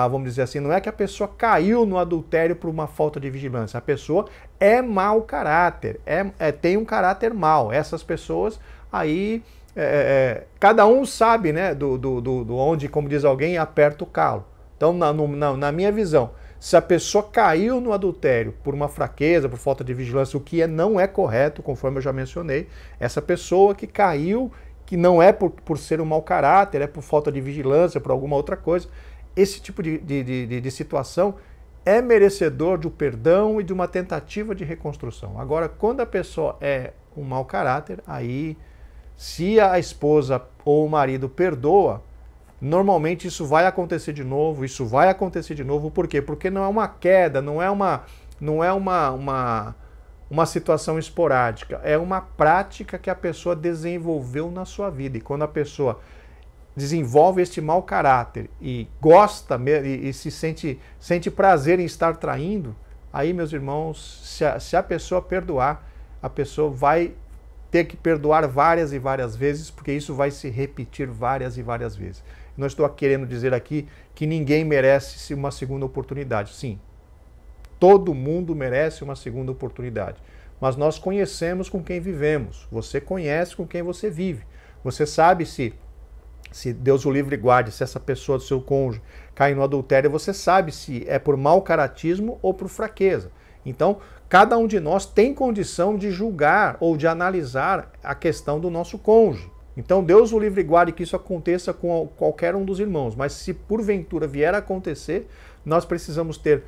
vamos dizer assim, não é que a pessoa caiu no adultério por uma falta de vigilância. A pessoa é mau caráter, tem um caráter mau. Essas pessoas aí, cada um sabe, né, do onde, como diz alguém, aperta o calo. Então, na minha visão, se a pessoa caiu no adultério por uma fraqueza, por falta de vigilância, o que não é correto, conforme eu já mencionei, essa pessoa que caiu, que não é por ser um mau caráter, é por falta de vigilância, por alguma outra coisa, esse tipo de situação é merecedor do perdão e de uma tentativa de reconstrução. Agora, quando a pessoa é um mau caráter, aí, se a esposa ou o marido perdoa, normalmente isso vai acontecer de novo, por quê? Porque não é uma queda, não é uma situação esporádica, é uma prática que a pessoa desenvolveu na sua vida. E quando a pessoa desenvolve este mau caráter e gosta e se sente prazer em estar traindo, aí, meus irmãos, se a pessoa perdoar, a pessoa vai ter que perdoar várias e várias vezes, porque isso vai se repetir várias e várias vezes. Não estou querendo dizer aqui que ninguém merece uma segunda oportunidade. Sim, todo mundo merece uma segunda oportunidade. Mas nós conhecemos com quem vivemos. Você conhece com quem você vive. Você sabe se Deus o livre e guarde, se essa pessoa do seu cônjuge cai no adultério, você sabe se é por mau caratismo ou por fraqueza. Então, cada um de nós tem condição de julgar ou de analisar a questão do nosso cônjuge. Então, Deus o livre e guarde que isso aconteça com qualquer um dos irmãos. Mas se porventura vier a acontecer, nós precisamos ter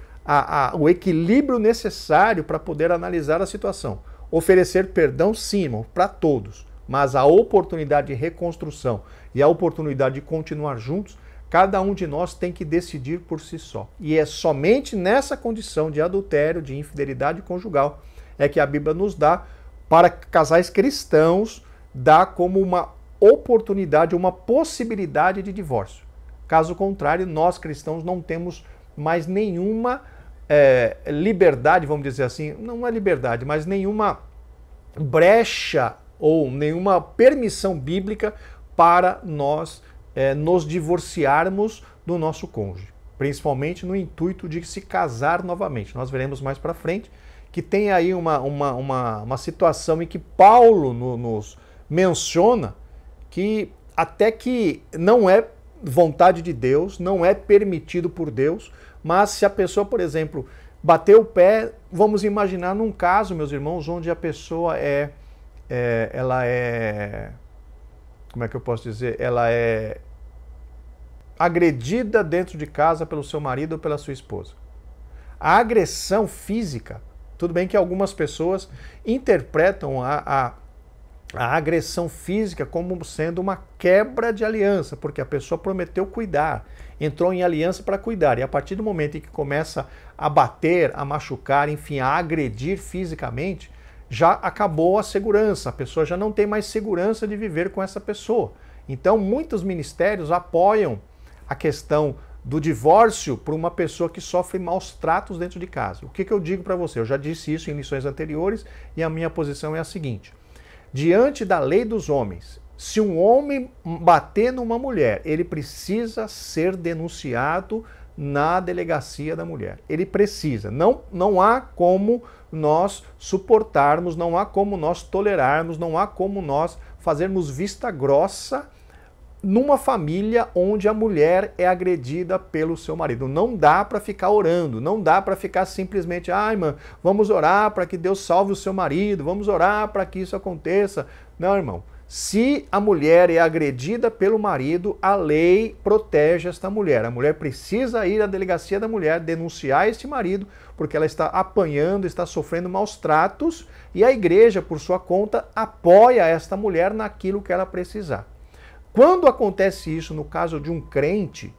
o equilíbrio necessário para poder analisar a situação. Oferecer perdão, sim, irmão, para todos. Mas a oportunidade de reconstrução e a oportunidade de continuar juntos, cada um de nós tem que decidir por si só. E é somente nessa condição de adultério, de infidelidade conjugal, é que a Bíblia nos dá, para casais cristãos, dá como uma oportunidade, uma possibilidade de divórcio. Caso contrário, nós cristãos não temos mais nenhuma liberdade, vamos dizer assim, não é liberdade, mas nenhuma brecha ou nenhuma permissão bíblica para nós nos divorciarmos do nosso cônjuge, principalmente no intuito de se casar novamente. Nós veremos mais para frente que tem aí uma situação em que Paulo nos menciona que até que não é vontade de Deus, não é permitido por Deus, mas se a pessoa, por exemplo, bater o pé, vamos imaginar num caso, meus irmãos, onde a pessoa como é que eu posso dizer? Ela é agredida dentro de casa pelo seu marido ou pela sua esposa. A agressão física, tudo bem que algumas pessoas interpretam a agressão física como sendo uma quebra de aliança, porque a pessoa prometeu cuidar, entrou em aliança para cuidar, e a partir do momento em que começa a bater, a machucar, enfim, a agredir fisicamente, já acabou a segurança, a pessoa já não tem mais segurança de viver com essa pessoa. Então, muitos ministérios apoiam a questão do divórcio por uma pessoa que sofre maus tratos dentro de casa. O que eu digo para você? Eu já disse isso em lições anteriores e a minha posição é a seguinte: diante da lei dos homens, se um homem bater numa mulher, ele precisa ser denunciado na delegacia da mulher. Ele precisa. Não há como nós suportarmos, não há como nós tolerarmos, não há como nós fazermos vista grossa numa família onde a mulher é agredida pelo seu marido. Não dá para ficar orando, não dá para ficar simplesmente, irmã, vamos orar para que Deus salve o seu marido, vamos orar para que isso aconteça. Não, irmão. Se a mulher é agredida pelo marido, a lei protege esta mulher. A mulher precisa ir à delegacia da mulher, denunciar este marido, porque ela está apanhando, está sofrendo maus tratos, e a igreja, por sua conta, apoia esta mulher naquilo que ela precisar. Quando acontece isso no caso de um crente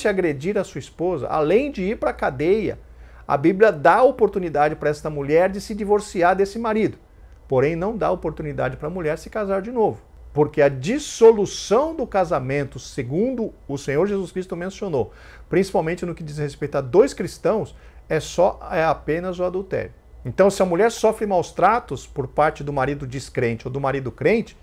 agredir a sua esposa, além de ir para a cadeia, a Bíblia dá oportunidade para esta mulher de se divorciar desse marido. Porém, não dá oportunidade para a mulher se casar de novo. Porque a dissolução do casamento, segundo o Senhor Jesus Cristo mencionou, principalmente no que diz respeito a dois cristãos, é apenas o adultério. Então, se a mulher sofre maus tratos por parte do marido descrente ou do marido crente,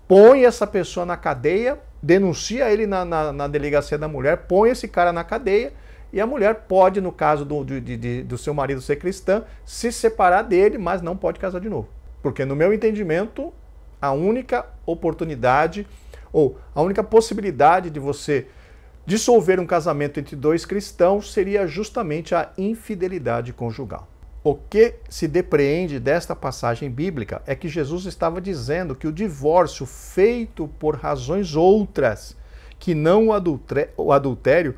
põe essa pessoa na cadeia, denuncia ele na delegacia da mulher, põe esse cara na cadeia, e a mulher pode, no caso do seu marido ser cristã, se separar dele, mas não pode casar de novo. Porque, no meu entendimento, a única oportunidade ou a única possibilidade de você dissolver um casamento entre dois cristãos seria justamente a infidelidade conjugal. O que se depreende desta passagem bíblica é que Jesus estava dizendo que o divórcio feito por razões outras que não o adultério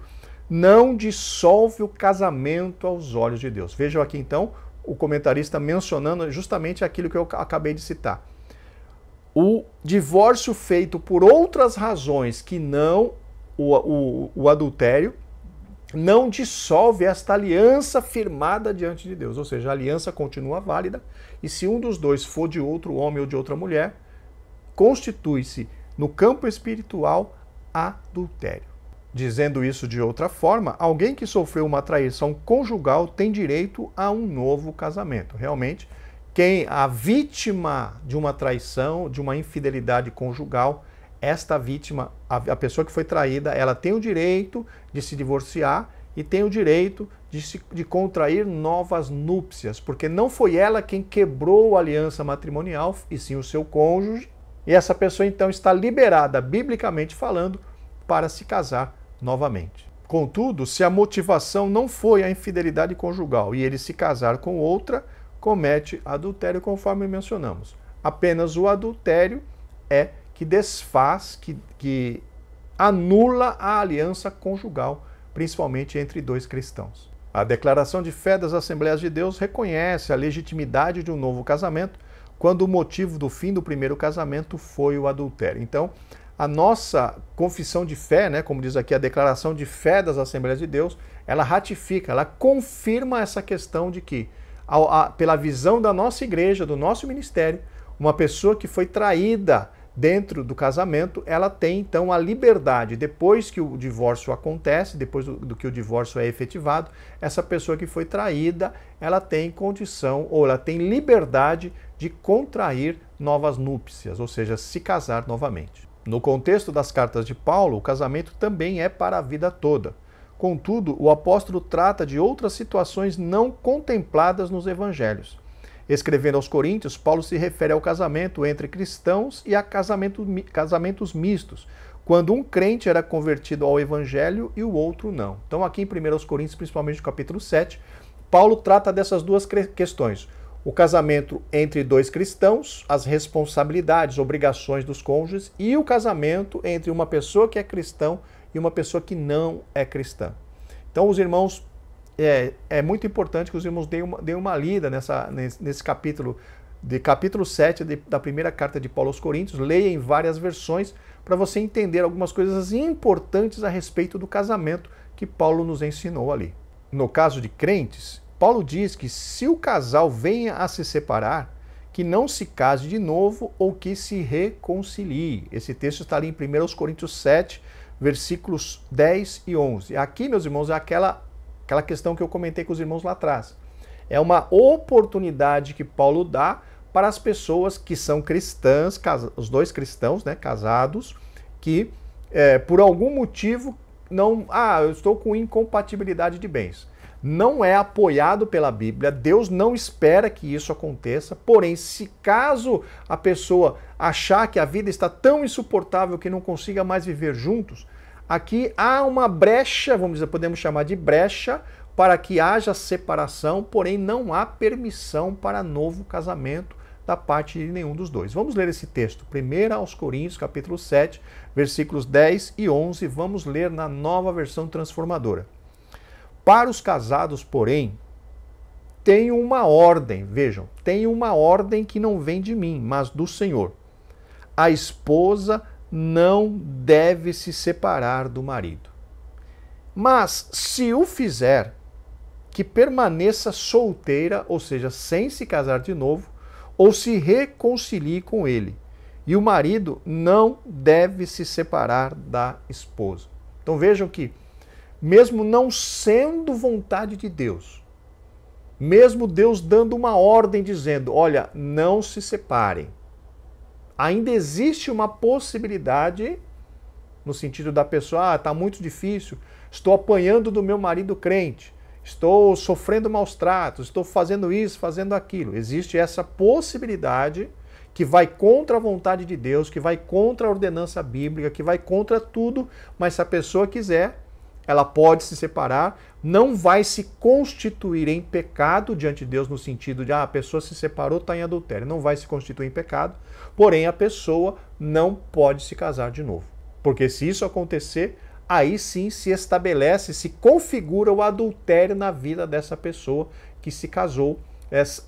não dissolve o casamento aos olhos de Deus. Vejam aqui então o comentarista mencionando justamente aquilo que eu acabei de citar. O divórcio feito por outras razões que não o adultério não dissolve esta aliança firmada diante de Deus. Ou seja, a aliança continua válida e se um dos dois for de outro homem ou de outra mulher, constitui-se no campo espiritual adultério. Dizendo isso de outra forma, alguém que sofreu uma traição conjugal tem direito a um novo casamento. Realmente, a vítima de uma traição, de uma infidelidade conjugal, esta vítima, a pessoa que foi traída, ela tem o direito de se divorciar e tem o direito de contrair novas núpcias, porque não foi ela quem quebrou a aliança matrimonial, e sim o seu cônjuge, e essa pessoa então está liberada, biblicamente falando, para se casar novamente. Contudo, se a motivação não foi a infidelidade conjugal e ele se casar com outra, comete adultério, conforme mencionamos. Apenas o adultério é que desfaz, que anula a aliança conjugal, principalmente entre dois cristãos. A declaração de fé das Assembleias de Deus reconhece a legitimidade de um novo casamento quando o motivo do fim do primeiro casamento foi o adultério. Então, a nossa confissão de fé, né, como diz aqui a declaração de fé das Assembleias de Deus, ela ratifica, ela confirma essa questão de que, pela visão da nossa igreja, do nosso ministério, uma pessoa que foi traída dentro do casamento, ela tem então a liberdade, depois que o divórcio acontece, depois do que o divórcio é efetivado, essa pessoa que foi traída, ela tem condição, ou ela tem liberdade de contrair novas núpcias, ou seja, se casar novamente. No contexto das cartas de Paulo, o casamento também é para a vida toda. Contudo, o apóstolo trata de outras situações não contempladas nos evangelhos. Escrevendo aos Coríntios, Paulo se refere ao casamento entre cristãos e a casamentos mistos, quando um crente era convertido ao evangelho e o outro não. Então aqui em 1 Coríntios, principalmente no capítulo 7, Paulo trata dessas duas questões. O casamento entre dois cristãos, as responsabilidades, obrigações dos cônjuges, e o casamento entre uma pessoa que é cristão e uma pessoa que não é cristã. Então os irmãos, é muito importante que os irmãos deem uma lida nesse capítulo 7 da primeira carta de Paulo aos Coríntios, leia em várias versões para você entender algumas coisas importantes a respeito do casamento que Paulo nos ensinou ali. No caso de crentes, Paulo diz que se o casal venha a se separar, que não se case de novo ou que se reconcilie. Esse texto está ali em 1 Coríntios 7, versículos 10 e 11. Aqui, meus irmãos, é aquela questão que eu comentei com os irmãos lá atrás. É uma oportunidade que Paulo dá para as pessoas que são cristãs, os dois cristãos, né, casados, que por algum motivo eu estou com incompatibilidade de bens. Não é apoiado pela Bíblia, Deus não espera que isso aconteça, porém, se caso a pessoa achar que a vida está tão insuportável que não consiga mais viver juntos, aqui há uma brecha, podemos chamar de brecha, para que haja separação, porém não há permissão para novo casamento da parte de nenhum dos dois. Vamos ler esse texto, 1 aos Coríntios, capítulo 7, versículos 10 e 11, vamos ler na Nova Versão Transformadora. Para os casados, porém, tenho uma ordem, vejam, tenho uma ordem que não vem de mim, mas do Senhor. A esposa não deve se separar do marido. Mas, se o fizer, que permaneça solteira, ou seja, sem se casar de novo, ou se reconcilie com ele. E o marido não deve se separar da esposa. Então vejam que, mesmo não sendo vontade de Deus, mesmo Deus dando uma ordem dizendo, olha, não se separem, ainda existe uma possibilidade, no sentido da pessoa, está muito difícil, estou apanhando do meu marido crente, estou sofrendo maus tratos, estou fazendo isso, fazendo aquilo. Existe essa possibilidade que vai contra a vontade de Deus, que vai contra a ordenança bíblica, que vai contra tudo, mas se a pessoa quiser, ela pode se separar, não vai se constituir em pecado diante de Deus no sentido de a pessoa se separou, está em adultério. Não vai se constituir em pecado, porém a pessoa não pode se casar de novo. Porque se isso acontecer, aí sim se estabelece, se configura o adultério na vida dessa pessoa que se casou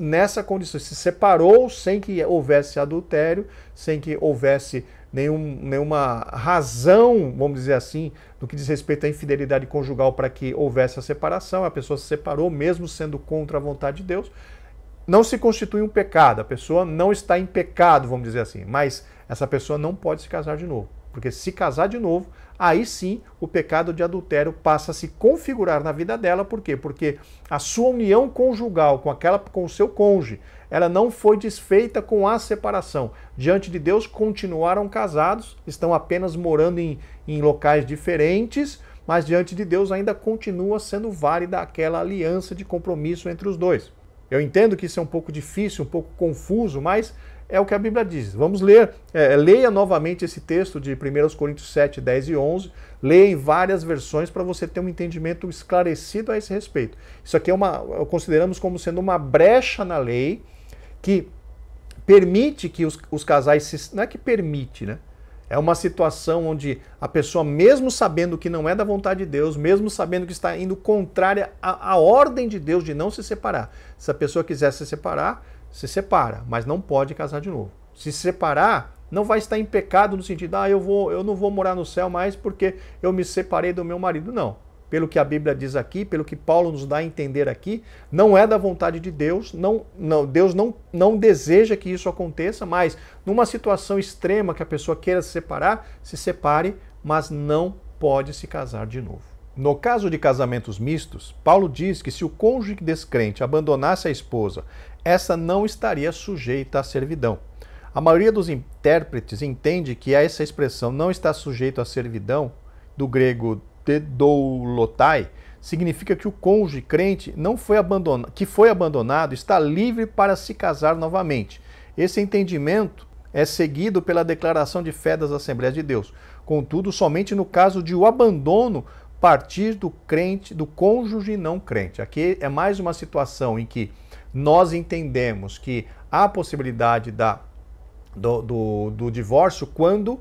nessa condição, se separou sem que houvesse adultério, sem que houvesse nenhuma razão, vamos dizer assim, no que diz respeito à infidelidade conjugal para que houvesse a separação, a pessoa se separou mesmo sendo contra a vontade de Deus, não se constitui um pecado, a pessoa não está em pecado, vamos dizer assim, mas essa pessoa não pode se casar de novo, porque se casar de novo, aí sim o pecado de adultério passa a se configurar na vida dela. Por quê? Porque a sua união conjugal com o seu cônjuge, ela não foi desfeita com a separação. Diante de Deus continuaram casados, estão apenas morando em locais diferentes, mas diante de Deus ainda continua sendo válida aquela aliança de compromisso entre os dois. Eu entendo que isso é um pouco difícil, um pouco confuso, mas é o que a Bíblia diz. Vamos ler, leia novamente esse texto de 1 Coríntios 7, 10 e 11, leia em várias versões para você ter um entendimento esclarecido a esse respeito. Isso aqui consideramos como sendo uma brecha na lei que permite que os casais, não é que permite, né? É uma situação onde a pessoa, mesmo sabendo que não é da vontade de Deus, mesmo sabendo que está indo contrária à ordem de Deus de não se separar. Se a pessoa quiser se separar, se separa, mas não pode casar de novo. Se separar, não vai estar em pecado no sentido, eu não vou morar no céu mais porque eu me separei do meu marido. Não. Pelo que a Bíblia diz aqui, pelo que Paulo nos dá a entender aqui, não é da vontade de Deus, Deus não deseja que isso aconteça, mas numa situação extrema que a pessoa queira se separar, se separe, mas não pode se casar de novo. No caso de casamentos mistos, Paulo diz que se o cônjuge descrente abandonasse a esposa, essa não estaria sujeita à servidão. A maioria dos intérpretes entende que essa expressão não está sujeito à servidão, do grego dedoulotai, significa que o cônjuge crente que foi abandonado está livre para se casar novamente. Esse entendimento é seguido pela declaração de fé das Assembleias de Deus. Contudo, somente no caso de o abandono partir do cônjuge não crente. Aqui é mais uma situação em que nós entendemos que há a possibilidade do divórcio quando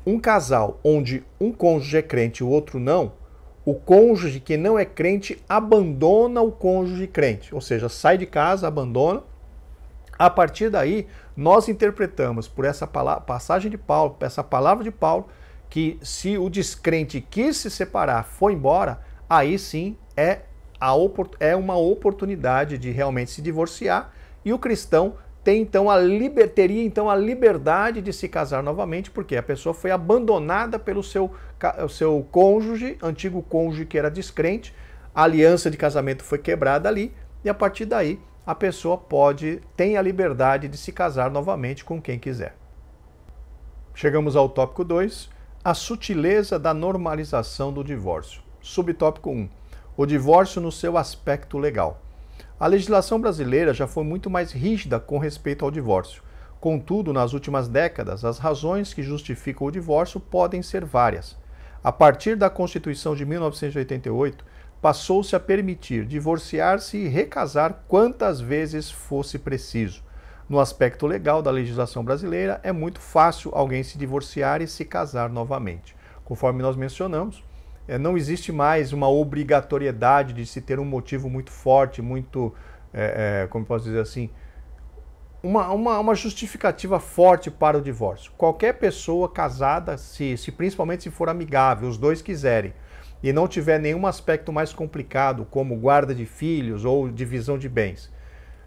um casal onde um cônjuge é crente e o outro não, o cônjuge que não é crente abandona o cônjuge crente, ou seja, sai de casa, abandona. A partir daí, nós interpretamos por essa passagem de Paulo, essa palavra de Paulo, que se o descrente quis se separar, foi embora, aí sim é uma oportunidade de realmente se divorciar e o cristão teria então a liberdade de se casar novamente, porque a pessoa foi abandonada pelo seu cônjuge, antigo cônjuge que era descrente, a aliança de casamento foi quebrada ali, e a partir daí a pessoa tem a liberdade de se casar novamente com quem quiser. Chegamos ao tópico 2, a sutileza da normalização do divórcio. Subtópico 1, o divórcio no seu aspecto legal. A legislação brasileira já foi muito mais rígida com respeito ao divórcio. Contudo, nas últimas décadas, as razões que justificam o divórcio podem ser várias. A partir da Constituição de 1988, passou-se a permitir divorciar-se e recasar quantas vezes fosse preciso. No aspecto legal da legislação brasileira, é muito fácil alguém se divorciar e se casar novamente. Conforme nós mencionamos, não existe mais uma obrigatoriedade de se ter um motivo muito forte, como posso dizer assim, uma justificativa forte para o divórcio. Qualquer pessoa casada, principalmente se for amigável, os dois quiserem, e não tiver nenhum aspecto mais complicado, como guarda de filhos ou divisão de bens,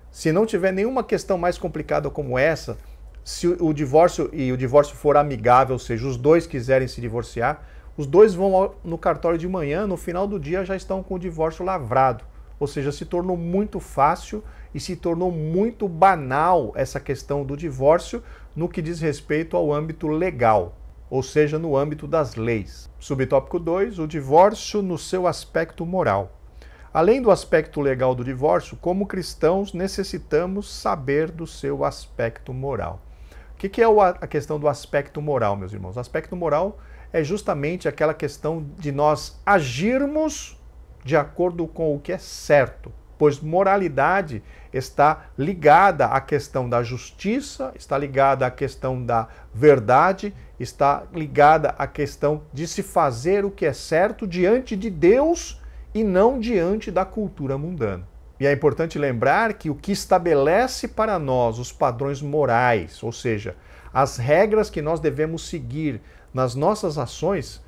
se não tiver nenhuma questão mais complicada como essa, se o divórcio for amigável, ou seja, os dois quiserem se divorciar, os dois vão no cartório de manhã, no final do dia já estão com o divórcio lavrado. Ou seja, se tornou muito fácil e se tornou muito banal essa questão do divórcio no que diz respeito ao âmbito legal, ou seja, no âmbito das leis. Subtópico 2, o divórcio no seu aspecto moral. Além do aspecto legal do divórcio, como cristãos necessitamos saber do seu aspecto moral. O que é a questão do aspecto moral, meus irmãos? O aspecto moral é justamente aquela questão de nós agirmos de acordo com o que é certo, pois moralidade está ligada à questão da justiça, está ligada à questão da verdade, está ligada à questão de se fazer o que é certo diante de Deus e não diante da cultura mundana. E é importante lembrar que o que estabelece para nós os padrões morais, ou seja, as regras que nós devemos seguir nas nossas ações,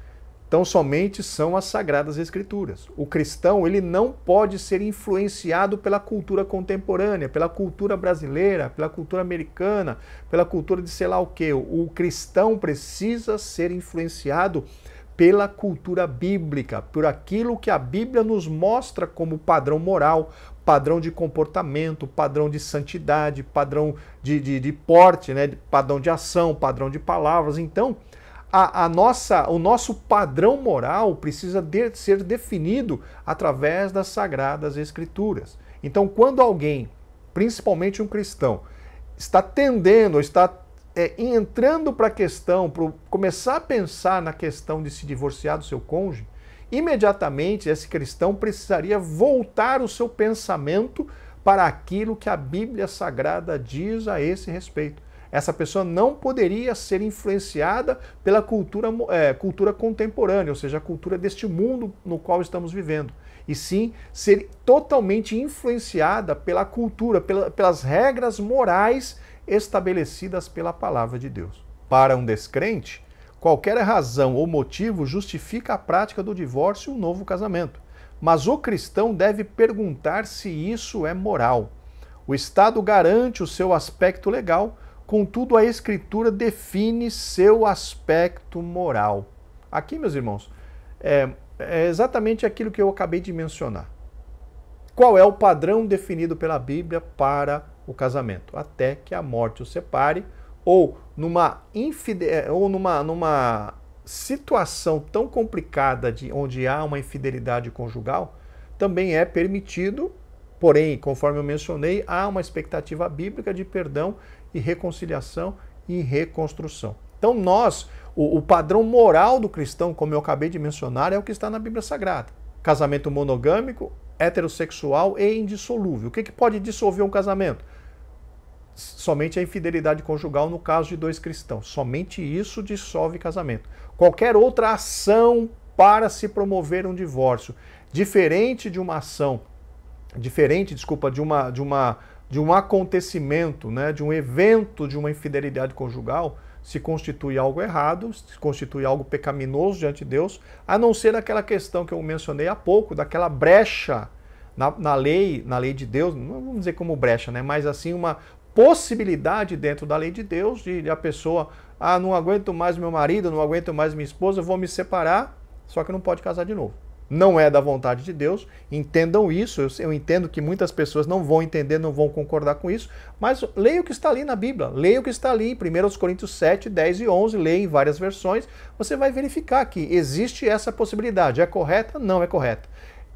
tão somente são as Sagradas Escrituras. O cristão, ele não pode ser influenciado pela cultura contemporânea, pela cultura brasileira, pela cultura americana, pela cultura de sei lá o quê. O cristão precisa ser influenciado pela cultura bíblica, por aquilo que a Bíblia nos mostra como padrão moral, padrão de comportamento, padrão de santidade, padrão de porte, né? Padrão de ação, padrão de palavras. Então, o nosso padrão moral precisa ser definido através das Sagradas Escrituras. Então, quando alguém, principalmente um cristão, está tendendo, está entrando para a questão, para começar a pensar na questão de se divorciar do seu cônjuge, imediatamente esse cristão precisaria voltar o seu pensamento para aquilo que a Bíblia Sagrada diz a esse respeito. Essa pessoa não poderia ser influenciada pela cultura contemporânea, ou seja, a cultura deste mundo no qual estamos vivendo, e sim ser totalmente influenciada pela cultura, pelas regras morais estabelecidas pela palavra de Deus. Para um descrente, qualquer razão ou motivo justifica a prática do divórcio e um novo casamento. Mas o cristão deve perguntar se isso é moral. O Estado garante o seu aspecto legal, contudo a Escritura define seu aspecto moral. Aqui, meus irmãos, é exatamente aquilo que eu acabei de mencionar. Qual é o padrão definido pela Bíblia para o casamento? Até que a morte o separe, ou numa situação tão complicada onde há uma infidelidade conjugal, também é permitido, porém, conforme eu mencionei, há uma expectativa bíblica de perdão e reconciliação e reconstrução. Então o padrão moral do cristão, como eu acabei de mencionar, é o que está na Bíblia Sagrada. Casamento monogâmico, heterossexual e indissolúvel. O que pode dissolver um casamento? Somente a infidelidade conjugal no caso de dois cristãos. Somente isso dissolve casamento. Qualquer outra ação para se promover um divórcio, diferente de uma ação, de um acontecimento, né, de um evento de uma infidelidade conjugal, se constitui algo errado, se constitui algo pecaminoso diante de Deus, a não ser aquela questão que eu mencionei há pouco, daquela brecha na lei de Deus, não vamos dizer como brecha, né, mas assim uma possibilidade dentro da lei de Deus de a pessoa, não aguento mais meu marido, não aguento mais minha esposa, vou me separar, só que não pode casar de novo. Não é da vontade de Deus, entendam isso, eu entendo que muitas pessoas não vão entender, não vão concordar com isso, mas leia o que está ali na Bíblia, leia o que está ali em 1 Coríntios 7, 10 e 11, leia em várias versões, você vai verificar que existe essa possibilidade. É correta? Não é correta.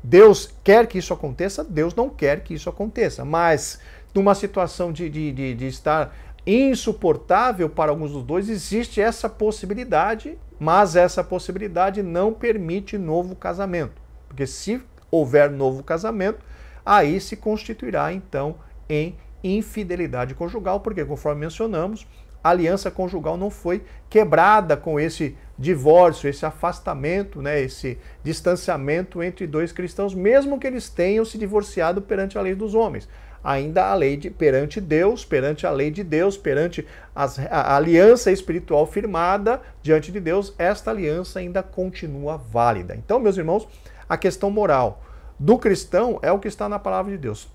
Deus quer que isso aconteça? Deus não quer que isso aconteça, mas numa situação de estar insuportável para alguns dos dois, existe essa possibilidade, mas essa possibilidade não permite novo casamento. Porque se houver novo casamento, aí se constituirá então em infidelidade conjugal, porque conforme mencionamos, a aliança conjugal não foi quebrada com esse divórcio, esse afastamento, né, esse distanciamento entre dois cristãos, mesmo que eles tenham se divorciado perante a lei dos homens. Ainda a lei perante Deus, perante a lei de Deus, perante a aliança espiritual firmada diante de Deus, esta aliança ainda continua válida. Então, meus irmãos, a questão moral do cristão é o que está na palavra de Deus.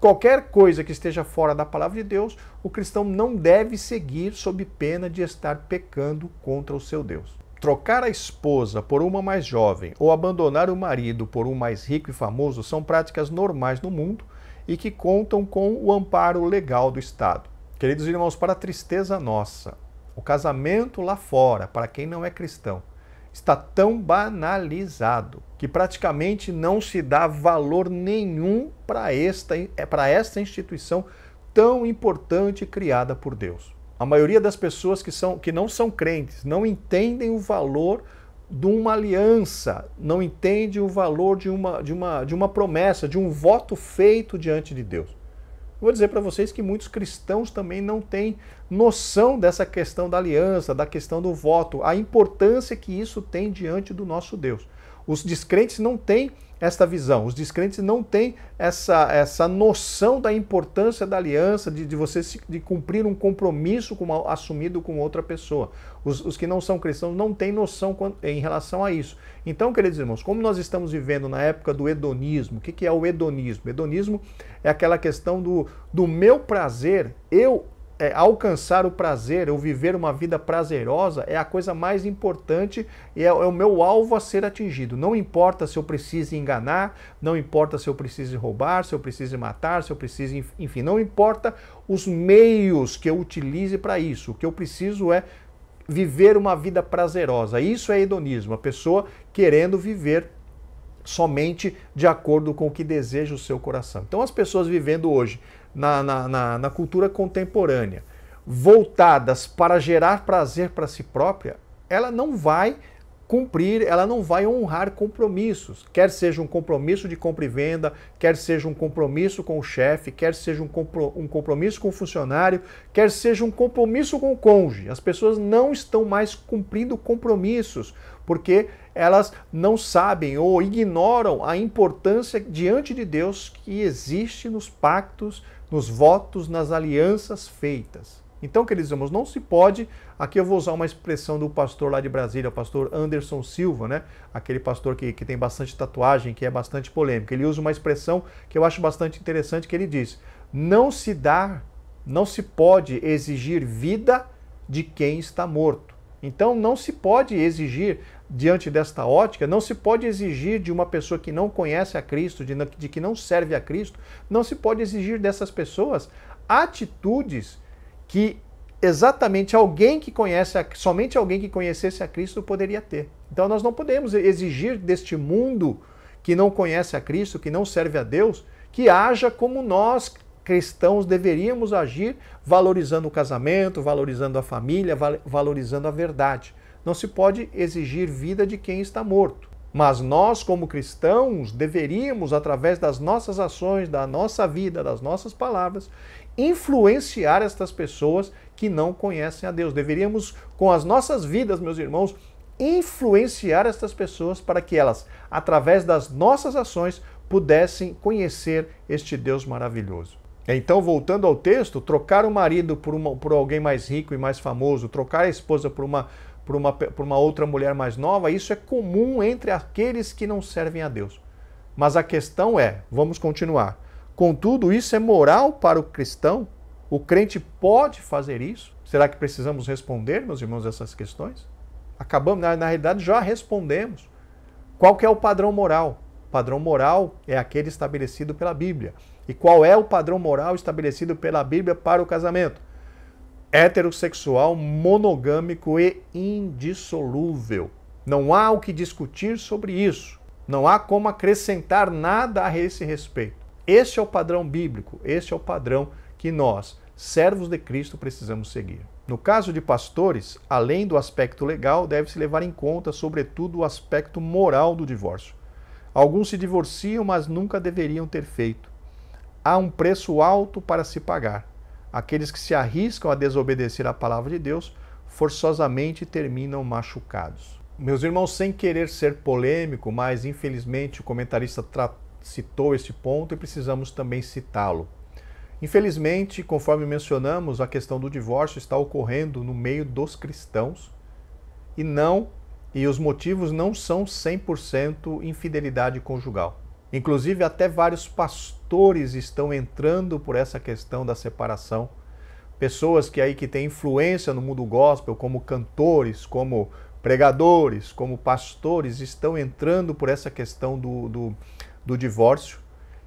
Qualquer coisa que esteja fora da palavra de Deus, o cristão não deve seguir sob pena de estar pecando contra o seu Deus. Trocar a esposa por uma mais jovem ou abandonar o marido por um mais rico e famoso são práticas normais no mundo e que contam com o amparo legal do Estado. Queridos irmãos, para a tristeza nossa, o casamento lá fora, para quem não é cristão, está tão banalizado que praticamente não se dá valor nenhum para esta instituição tão importante criada por Deus. A maioria das pessoas que não são crentes não entendem o valor de uma aliança, não entende o valor de uma promessa, de um voto feito diante de Deus. Vou dizer para vocês que muitos cristãos também não têm noção dessa questão da aliança, da questão do voto, a importância que isso tem diante do nosso Deus. Os descrentes não têm esta visão, os descrentes não têm essa noção da importância da aliança, de cumprir um compromisso assumido com outra pessoa. Os que não são cristãos não têm noção em relação a isso. Então, queridos irmãos, como nós estamos vivendo na época do hedonismo, o que é o hedonismo? O hedonismo é aquela questão do meu prazer, eu alcançar o prazer, ou viver uma vida prazerosa, é a coisa mais importante e é o meu alvo a ser atingido. Não importa se eu preciso enganar, não importa se eu preciso roubar, se eu preciso matar, se eu preciso, enfim, não importa os meios que eu utilize para isso. O que eu preciso é viver uma vida prazerosa. Isso é hedonismo, a pessoa querendo viver somente de acordo com o que deseja o seu coração. Então as pessoas vivendo hoje na cultura contemporânea, voltadas para gerar prazer para si própria, ela não vai cumprir, ela não vai honrar compromissos, quer seja um compromisso de compra e venda, quer seja um compromisso com o chefe, quer seja um compromisso com o funcionário, quer seja um compromisso com o cônjuge. As pessoas não estão mais cumprindo compromissos, porque elas não sabem ou ignoram a importância diante de Deus que existe nos pactos, nos votos, nas alianças feitas. Então, queridos irmãos, não se pode, aqui eu vou usar uma expressão do pastor lá de Brasília, o pastor Anderson Silva, né? Aquele pastor que tem bastante tatuagem, que é bastante polêmico. Ele usa uma expressão que eu acho bastante interessante, que ele diz: não se pode exigir vida de quem está morto. Então, não se pode exigir, diante desta ótica, não se pode exigir de uma pessoa que não conhece a Cristo, de que não serve a Cristo, não se pode exigir dessas pessoas atitudes que exatamente somente alguém que conhecesse a Cristo poderia ter. Então nós não podemos exigir deste mundo que não conhece a Cristo, que não serve a Deus, que haja como nós cristãos deveríamos agir, valorizando o casamento, valorizando a família, valorizando a verdade. Não se pode exigir vida de quem está morto. Mas nós, como cristãos, deveríamos, através das nossas ações, da nossa vida, das nossas palavras, influenciar estas pessoas que não conhecem a Deus. Deveríamos, com as nossas vidas, meus irmãos, influenciar estas pessoas para que elas, através das nossas ações, pudessem conhecer este Deus maravilhoso. Então, voltando ao texto, trocar o marido por alguém mais rico e mais famoso, trocar a esposa por uma outra mulher mais nova, isso é comum entre aqueles que não servem a Deus. Mas a questão é, vamos continuar, contudo, isso é moral para o cristão? O crente pode fazer isso? Será que precisamos responder, meus irmãos, essas questões? Acabamos, na realidade, já respondemos. Qual que é o padrão moral? O padrão moral é aquele estabelecido pela Bíblia. E qual é o padrão moral estabelecido pela Bíblia para o casamento? Heterossexual, monogâmico e indissolúvel. Não há o que discutir sobre isso. Não há como acrescentar nada a esse respeito. Este é o padrão bíblico, este é o padrão que nós, servos de Cristo, precisamos seguir. No caso de pastores, além do aspecto legal, deve-se levar em conta, sobretudo, o aspecto moral do divórcio. Alguns se divorciam, mas nunca deveriam ter feito. Há um preço alto para se pagar. Aqueles que se arriscam a desobedecer à palavra de Deus, forçosamente terminam machucados. Meus irmãos, sem querer ser polêmico, mas infelizmente o comentarista citou esse ponto e precisamos também citá-lo. Infelizmente, conforme mencionamos, a questão do divórcio está ocorrendo no meio dos cristãos e os motivos não são 100% infidelidade conjugal. Inclusive, até vários pastores estão entrando por essa questão da separação. Pessoas que têm influência no mundo gospel, como cantores, como pregadores, como pastores, estão entrando por essa questão do divórcio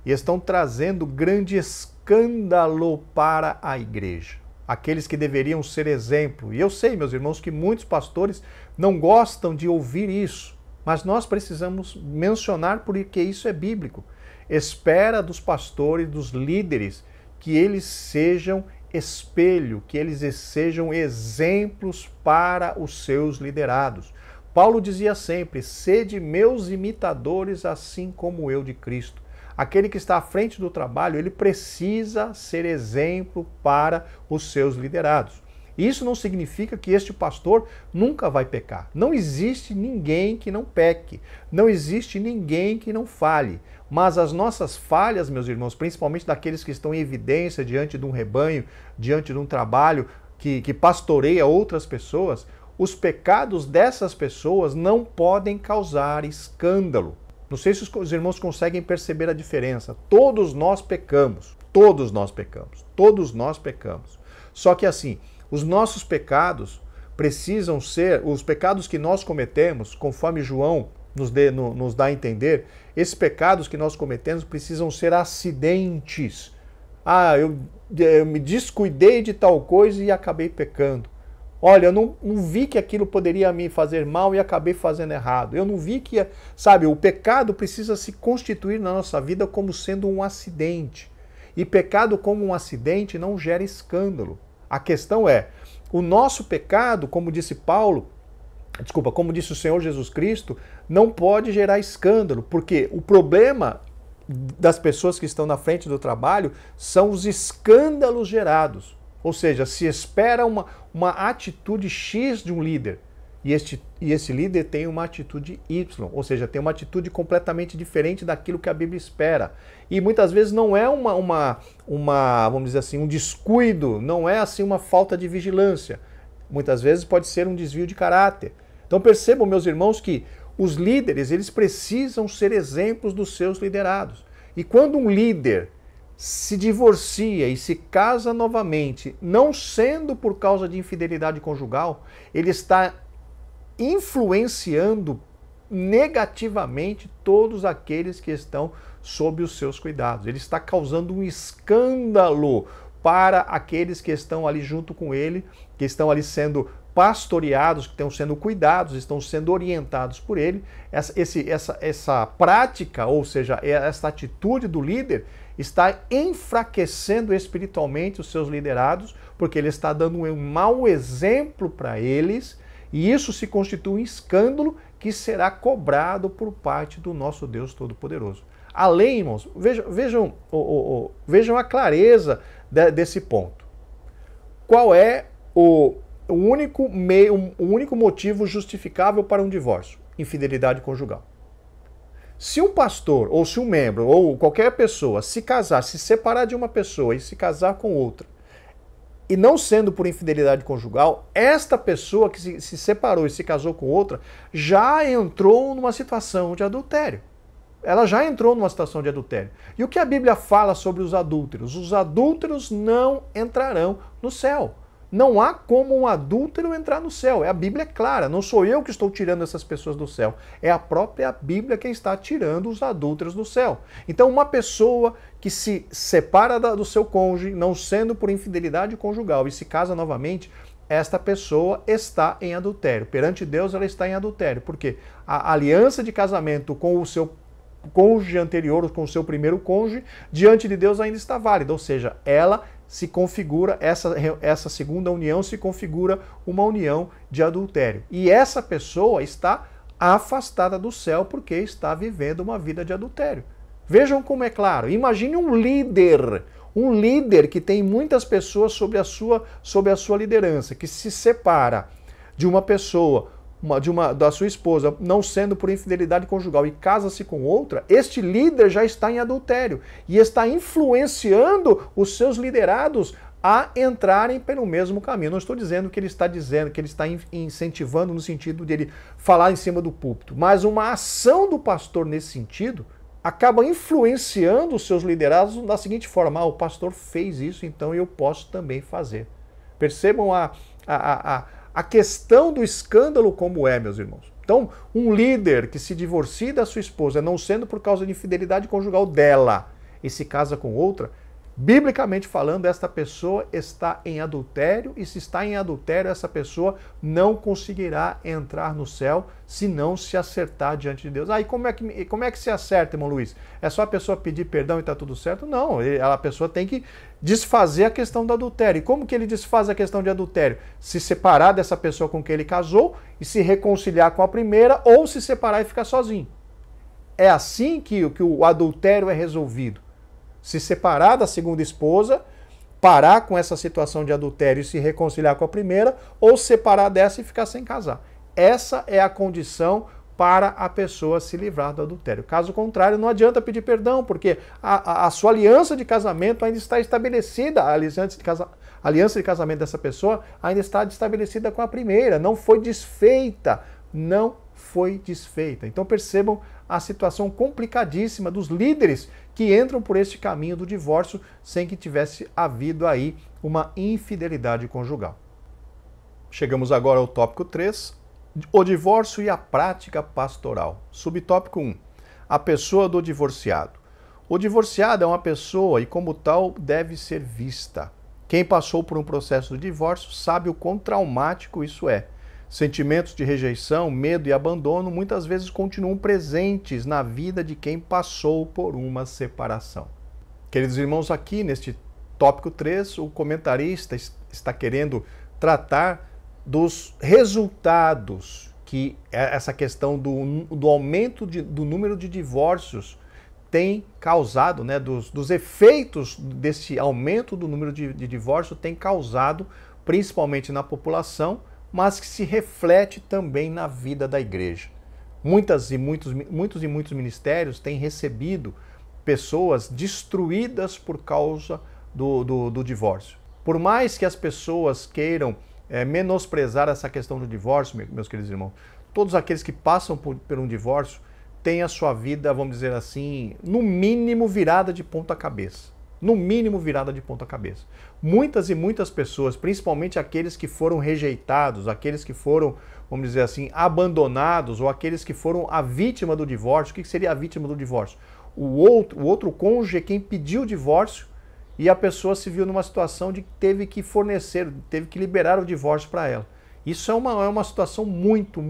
e estão trazendo grande escândalo para a igreja. Aqueles que deveriam ser exemplo. E eu sei, meus irmãos, que muitos pastores não gostam de ouvir isso. Mas nós precisamos mencionar porque isso é bíblico. Espera dos pastores, dos líderes, que eles sejam espelho, que eles sejam exemplos para os seus liderados. Paulo dizia sempre: sede meus imitadores, assim como eu de Cristo. Aquele que está à frente do trabalho, ele precisa ser exemplo para os seus liderados. Isso não significa que este pastor nunca vai pecar. Não existe ninguém que não peque. Não existe ninguém que não falhe. Mas as nossas falhas, meus irmãos, principalmente daqueles que estão em evidência diante de um rebanho, diante de um trabalho que pastoreia outras pessoas, os pecados dessas pessoas não podem causar escândalo. Não sei se os irmãos conseguem perceber a diferença. Todos nós pecamos. Todos nós pecamos. Todos nós pecamos. Só que assim, os nossos pecados precisam ser, os pecados que nós cometemos, conforme João nos dá a entender, esses pecados que nós cometemos precisam ser acidentes. Ah, eu me descuidei de tal coisa e acabei pecando. Olha, eu não vi que aquilo poderia me fazer mal e acabei fazendo errado. Eu não vi que, sabe, o pecado precisa se constituir na nossa vida como sendo um acidente. E pecado como um acidente não gera escândalo. A questão é, o nosso pecado, como disse como disse o Senhor Jesus Cristo, não pode gerar escândalo, porque o problema das pessoas que estão na frente do trabalho são os escândalos gerados. Ou seja, se espera uma atitude X de um líder e esse líder tem uma atitude Y, ou seja, tem uma atitude completamente diferente daquilo que a Bíblia espera. E muitas vezes não é vamos dizer assim, um descuido, não é assim uma falta de vigilância. Muitas vezes pode ser um desvio de caráter. Então percebam, meus irmãos, que os líderes, eles precisam ser exemplos dos seus liderados. E quando um líder se divorcia e se casa novamente, não sendo por causa de infidelidade conjugal, ele está influenciando negativamente todos aqueles que estão sob os seus cuidados. Ele está causando um escândalo para aqueles que estão ali junto com ele, que estão ali sendo pastoreados, que estão sendo cuidados, estão sendo orientados por ele. Essa prática, ou seja, essa atitude do líder está enfraquecendo espiritualmente os seus liderados, porque ele está dando um mau exemplo para eles, e isso se constitui um escândalo que será cobrado por parte do nosso Deus Todo-Poderoso. Além, irmãos, vejam a clareza desse ponto. Qual é o único motivo justificável para um divórcio? Infidelidade conjugal. Se um pastor, ou se um membro, ou qualquer pessoa se casar, se separar de uma pessoa e se casar com outra, e não sendo por infidelidade conjugal, esta pessoa que se separou e se casou com outra já entrou numa situação de adultério. Ela já entrou numa situação de adultério. E o que a Bíblia fala sobre os adúlteros? Os adúlteros não entrarão no céu. Não há como um adúltero entrar no céu. A Bíblia é clara, não sou eu que estou tirando essas pessoas do céu. É a própria Bíblia quem está tirando os adúlteros do céu. Então, uma pessoa que se separa do seu cônjuge, não sendo por infidelidade conjugal, e se casa novamente, esta pessoa está em adultério. Perante Deus, ela está em adultério. Porque a aliança de casamento com o seu cônjuge anterior, com o seu primeiro cônjuge, diante de Deus ainda está válida. Ou seja, ela se configura, essa segunda união se configura uma união de adultério. E essa pessoa está afastada do céu porque está vivendo uma vida de adultério. Vejam como é claro. Imagine um líder que tem muitas pessoas sob a sua liderança, que se separa de uma pessoa, da sua esposa, não sendo por infidelidade conjugal, e casa-se com outra. Este líder já está em adultério e está influenciando os seus liderados a entrarem pelo mesmo caminho. Não estou dizendo que ele está incentivando no sentido de ele falar em cima do púlpito, mas uma ação do pastor nesse sentido acaba influenciando os seus liderados da seguinte forma: o pastor fez isso, então eu posso também fazer. Percebam a questão do escândalo como é, meus irmãos. Então, um líder que se divorcia da sua esposa, não sendo por causa de infidelidade conjugal dela, e se casa com outra, biblicamente falando, esta pessoa está em adultério, e se está em adultério, essa pessoa não conseguirá entrar no céu se não se acertar diante de Deus. Aí como é que se acerta, irmão Luiz? É só a pessoa pedir perdão e está tudo certo? Não, a pessoa tem que desfazer a questão do adultério. E como que ele desfaz a questão de adultério? Se separar dessa pessoa com quem ele casou e se reconciliar com a primeira, ou se separar e ficar sozinho. É assim que o adultério é resolvido. Se separar da segunda esposa, parar com essa situação de adultério e se reconciliar com a primeira, ou separar dessa e ficar sem casar. Essa é a condição para a pessoa se livrar do adultério. Caso contrário, não adianta pedir perdão, porque a sua aliança de casamento ainda está estabelecida, a aliança de casamento dessa pessoa ainda está estabelecida com a primeira, não foi desfeita, não foi desfeita. Então percebam a situação complicadíssima dos líderes que entram por este caminho do divórcio sem que tivesse havido aí uma infidelidade conjugal. Chegamos agora ao tópico 3, o divórcio e a prática pastoral. Subtópico 1, a pessoa do divorciado. O divorciado é uma pessoa e, como tal, deve ser vista. Quem passou por um processo de divórcio sabe o quão traumático isso é. Sentimentos de rejeição, medo e abandono muitas vezes continuam presentes na vida de quem passou por uma separação. Queridos irmãos, aqui neste tópico 3, o comentarista está querendo tratar dos resultados que essa questão do aumento do número de divórcios tem causado, né, dos efeitos desse aumento do número de divórcio tem causado, principalmente na população, mas que se reflete também na vida da igreja. Muitos ministérios têm recebido pessoas destruídas por causa do divórcio. Por mais que as pessoas queiram menosprezar essa questão do divórcio, meus queridos irmãos, todos aqueles que passam por um divórcio têm a sua vida, vamos dizer assim, no mínimo virada de ponta cabeça. No mínimo virada de ponta cabeça. Muitas e muitas pessoas, principalmente aqueles que foram rejeitados, aqueles que foram, vamos dizer assim, abandonados, ou aqueles que foram a vítima do divórcio. O que seria a vítima do divórcio? O outro cônjuge é quem pediu o divórcio e a pessoa se viu numa situação de que teve que fornecer, teve que liberar o divórcio para ela. Isso é uma situação muito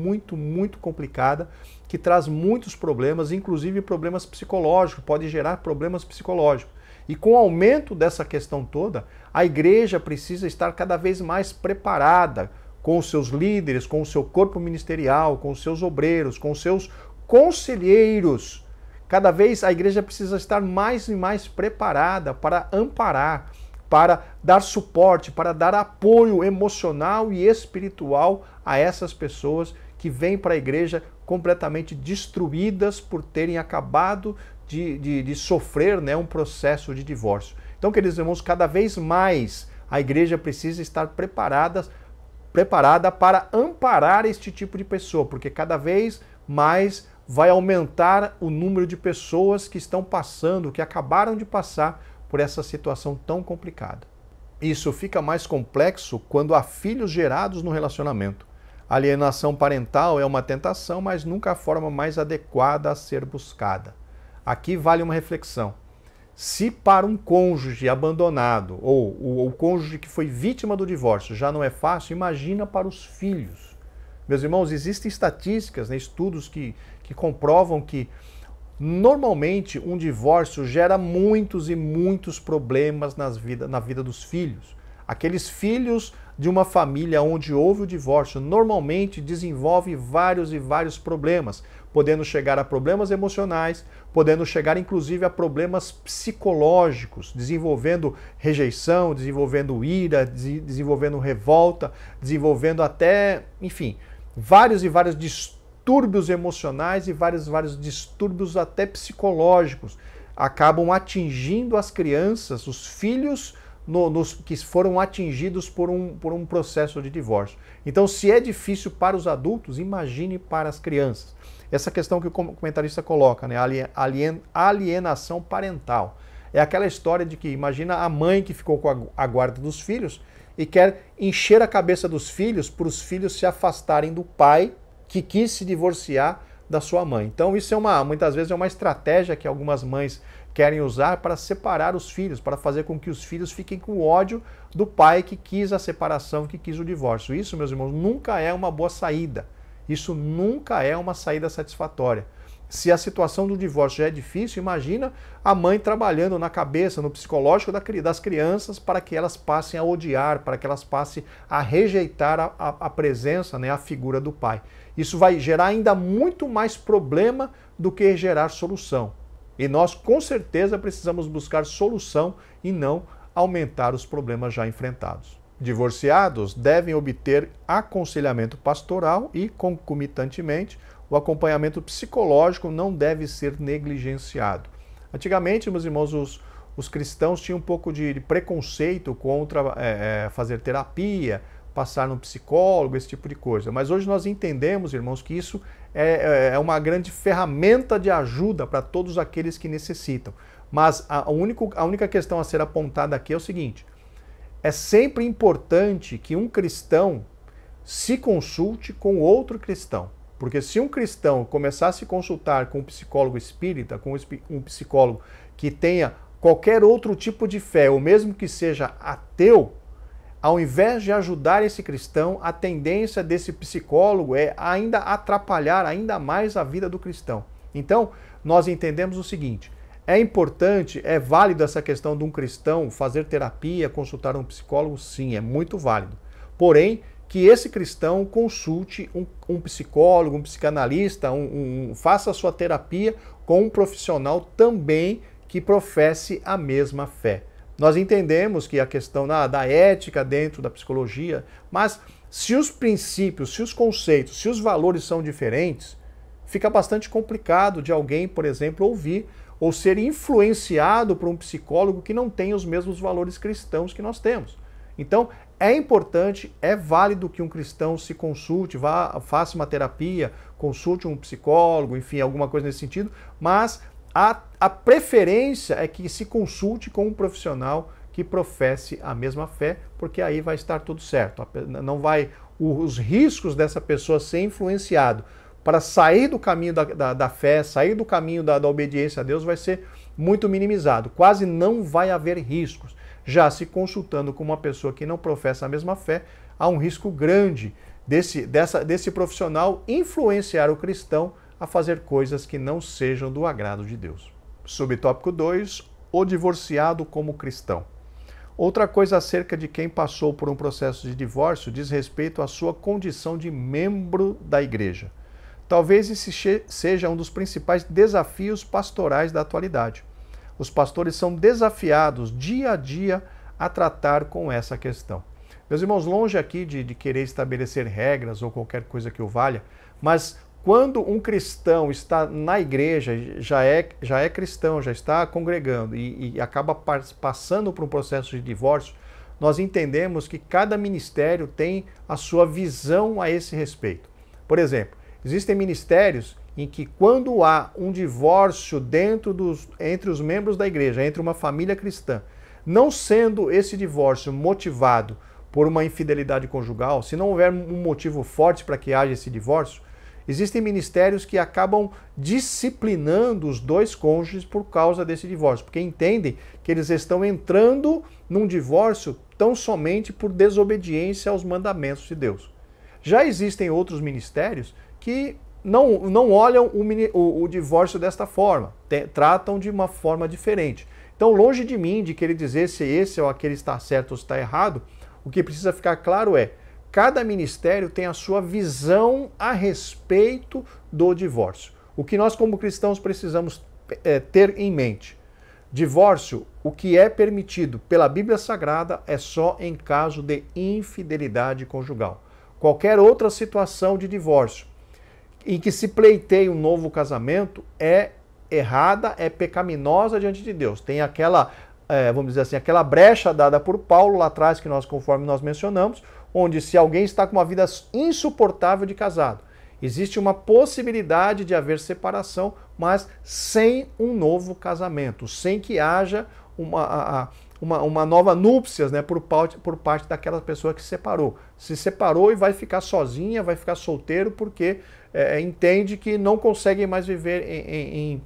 complicada, que traz muitos problemas, inclusive problemas psicológicos, pode gerar problemas psicológicos. E com o aumento dessa questão toda, a igreja precisa estar cada vez mais preparada com os seus líderes, com o seu corpo ministerial, com os seus obreiros, com os seus conselheiros. Cada vez a igreja precisa estar mais e mais preparada para amparar, para dar suporte, para dar apoio emocional e espiritual a essas pessoas que vêm para a igreja completamente destruídas por terem acabado de sofrer, né, um processo de divórcio. Então, queridos irmãos, cada vez mais a igreja precisa estar preparada para amparar este tipo de pessoa, porque cada vez mais vai aumentar o número de pessoas que estão passando, que acabaram de passar por essa situação tão complicada. Isso fica mais complexo quando há filhos gerados no relacionamento. A alienação parental é uma tentação, mas nunca a forma mais adequada a ser buscada. Aqui vale uma reflexão. Se para um cônjuge abandonado ou o cônjuge que foi vítima do divórcio já não é fácil, imagina para os filhos. Meus irmãos, existem estatísticas, né, estudos que comprovam que normalmente um divórcio gera muitos e muitos problemas na vida dos filhos. Aqueles filhos de uma família onde houve o divórcio normalmente desenvolve vários e vários problemas, podendo chegar a problemas emocionais, podendo chegar inclusive a problemas psicológicos, desenvolvendo rejeição, desenvolvendo ira, desenvolvendo revolta, desenvolvendo até, enfim, vários e vários distúrbios emocionais e vários distúrbios até psicológicos acabam atingindo as crianças, os filhos que foram atingidos por um processo de divórcio. Então, se é difícil para os adultos, imagine para as crianças. Essa questão que o comentarista coloca, né? Alienação parental. É aquela história de que, imagina a mãe que ficou com a guarda dos filhos e quer encher a cabeça dos filhos para os filhos se afastarem do pai que quis se divorciar da sua mãe. Então, isso muitas vezes é uma estratégia que algumas mães querem usar para separar os filhos, para fazer com que os filhos fiquem com ódio do pai que quis a separação, que quis o divórcio. Isso, meus irmãos, nunca é uma boa saída. Isso nunca é uma saída satisfatória. Se a situação do divórcio já é difícil, imagina a mãe trabalhando na cabeça, no psicológico das crianças para que elas passem a odiar, para que elas passem a rejeitar a presença, né, a figura do pai. Isso vai gerar ainda muito mais problema do que gerar solução. E nós, com certeza, precisamos buscar solução e não aumentar os problemas já enfrentados. Divorciados devem obter aconselhamento pastoral e, concomitantemente, o acompanhamento psicológico não deve ser negligenciado. Antigamente, meus irmãos, os cristãos tinham um pouco de preconceito contra fazer terapia, passar no psicólogo, esse tipo de coisa. Mas hoje nós entendemos, irmãos, que isso é uma grande ferramenta de ajuda para todos aqueles que necessitam. Mas a única questão a ser apontada aqui é o seguinte: é sempre importante que um cristão se consulte com outro cristão. Porque se um cristão começar a se consultar com um psicólogo espírita, com um psicólogo que tenha qualquer outro tipo de fé, ou mesmo que seja ateu, ao invés de ajudar esse cristão, a tendência desse psicólogo é ainda atrapalhar ainda mais a vida do cristão. Então, nós entendemos o seguinte: é importante, é válido essa questão de um cristão fazer terapia, consultar um psicólogo? Sim, é muito válido. Porém, que esse cristão consulte um psicólogo, um psicanalista, faça a sua terapia com um profissional também que professe a mesma fé. Nós entendemos que a questão da ética dentro da psicologia, mas se os princípios, se os conceitos, se os valores são diferentes, fica bastante complicado de alguém, por exemplo, ouvir ou ser influenciado por um psicólogo que não tem os mesmos valores cristãos que nós temos. Então, é importante, é válido que um cristão se consulte, faça uma terapia, consulte um psicólogo, enfim, alguma coisa nesse sentido, mas a preferência é que se consulte com um profissional que professe a mesma fé, porque aí vai estar tudo certo. Não vai os riscos dessa pessoa ser influenciado para sair do caminho da fé, sair do caminho da obediência a Deus, vai ser muito minimizado. Quase não vai haver riscos. Já se consultando com uma pessoa que não professa a mesma fé, há um risco grande desse profissional influenciar o cristão a fazer coisas que não sejam do agrado de Deus. Subtópico 2, o divorciado como cristão. Outra coisa acerca de quem passou por um processo de divórcio diz respeito à sua condição de membro da igreja. Talvez esse seja um dos principais desafios pastorais da atualidade. Os pastores são desafiados dia a dia a tratar com essa questão. Meus irmãos, longe aqui de querer estabelecer regras ou qualquer coisa que o valha, mas quando um cristão está na igreja, já é cristão, já está congregando e acaba passando por um processo de divórcio, nós entendemos que cada ministério tem a sua visão a esse respeito. Por exemplo, existem ministérios em que quando há um divórcio entre os membros da igreja, entre uma família cristã, não sendo esse divórcio motivado por uma infidelidade conjugal, se não houver um motivo forte para que haja esse divórcio, existem ministérios que acabam disciplinando os dois cônjuges por causa desse divórcio, porque entendem que eles estão entrando num divórcio tão somente por desobediência aos mandamentos de Deus. Já existem outros ministérios que não olham o divórcio desta forma, tratam de uma forma diferente. Então, longe de mim de querer dizer se esse ou aquele está certo ou está errado, o que precisa ficar claro é: cada ministério tem a sua visão a respeito do divórcio. O que nós, como cristãos, precisamos ter em mente: divórcio, o que é permitido pela Bíblia Sagrada é só em caso de infidelidade conjugal. Qualquer outra situação de divórcio em que se pleiteie um novo casamento é errada, é pecaminosa diante de Deus. Tem aquela, vamos dizer assim, aquela brecha dada por Paulo lá atrás, conforme nós mencionamos, onde se alguém está com uma vida insuportável de casado, existe uma possibilidade de haver separação, mas sem um novo casamento, sem que haja uma nova núpcias, né, por parte daquela pessoa que se separou e vai ficar sozinha, vai ficar solteiro porque entende que não consegue mais viver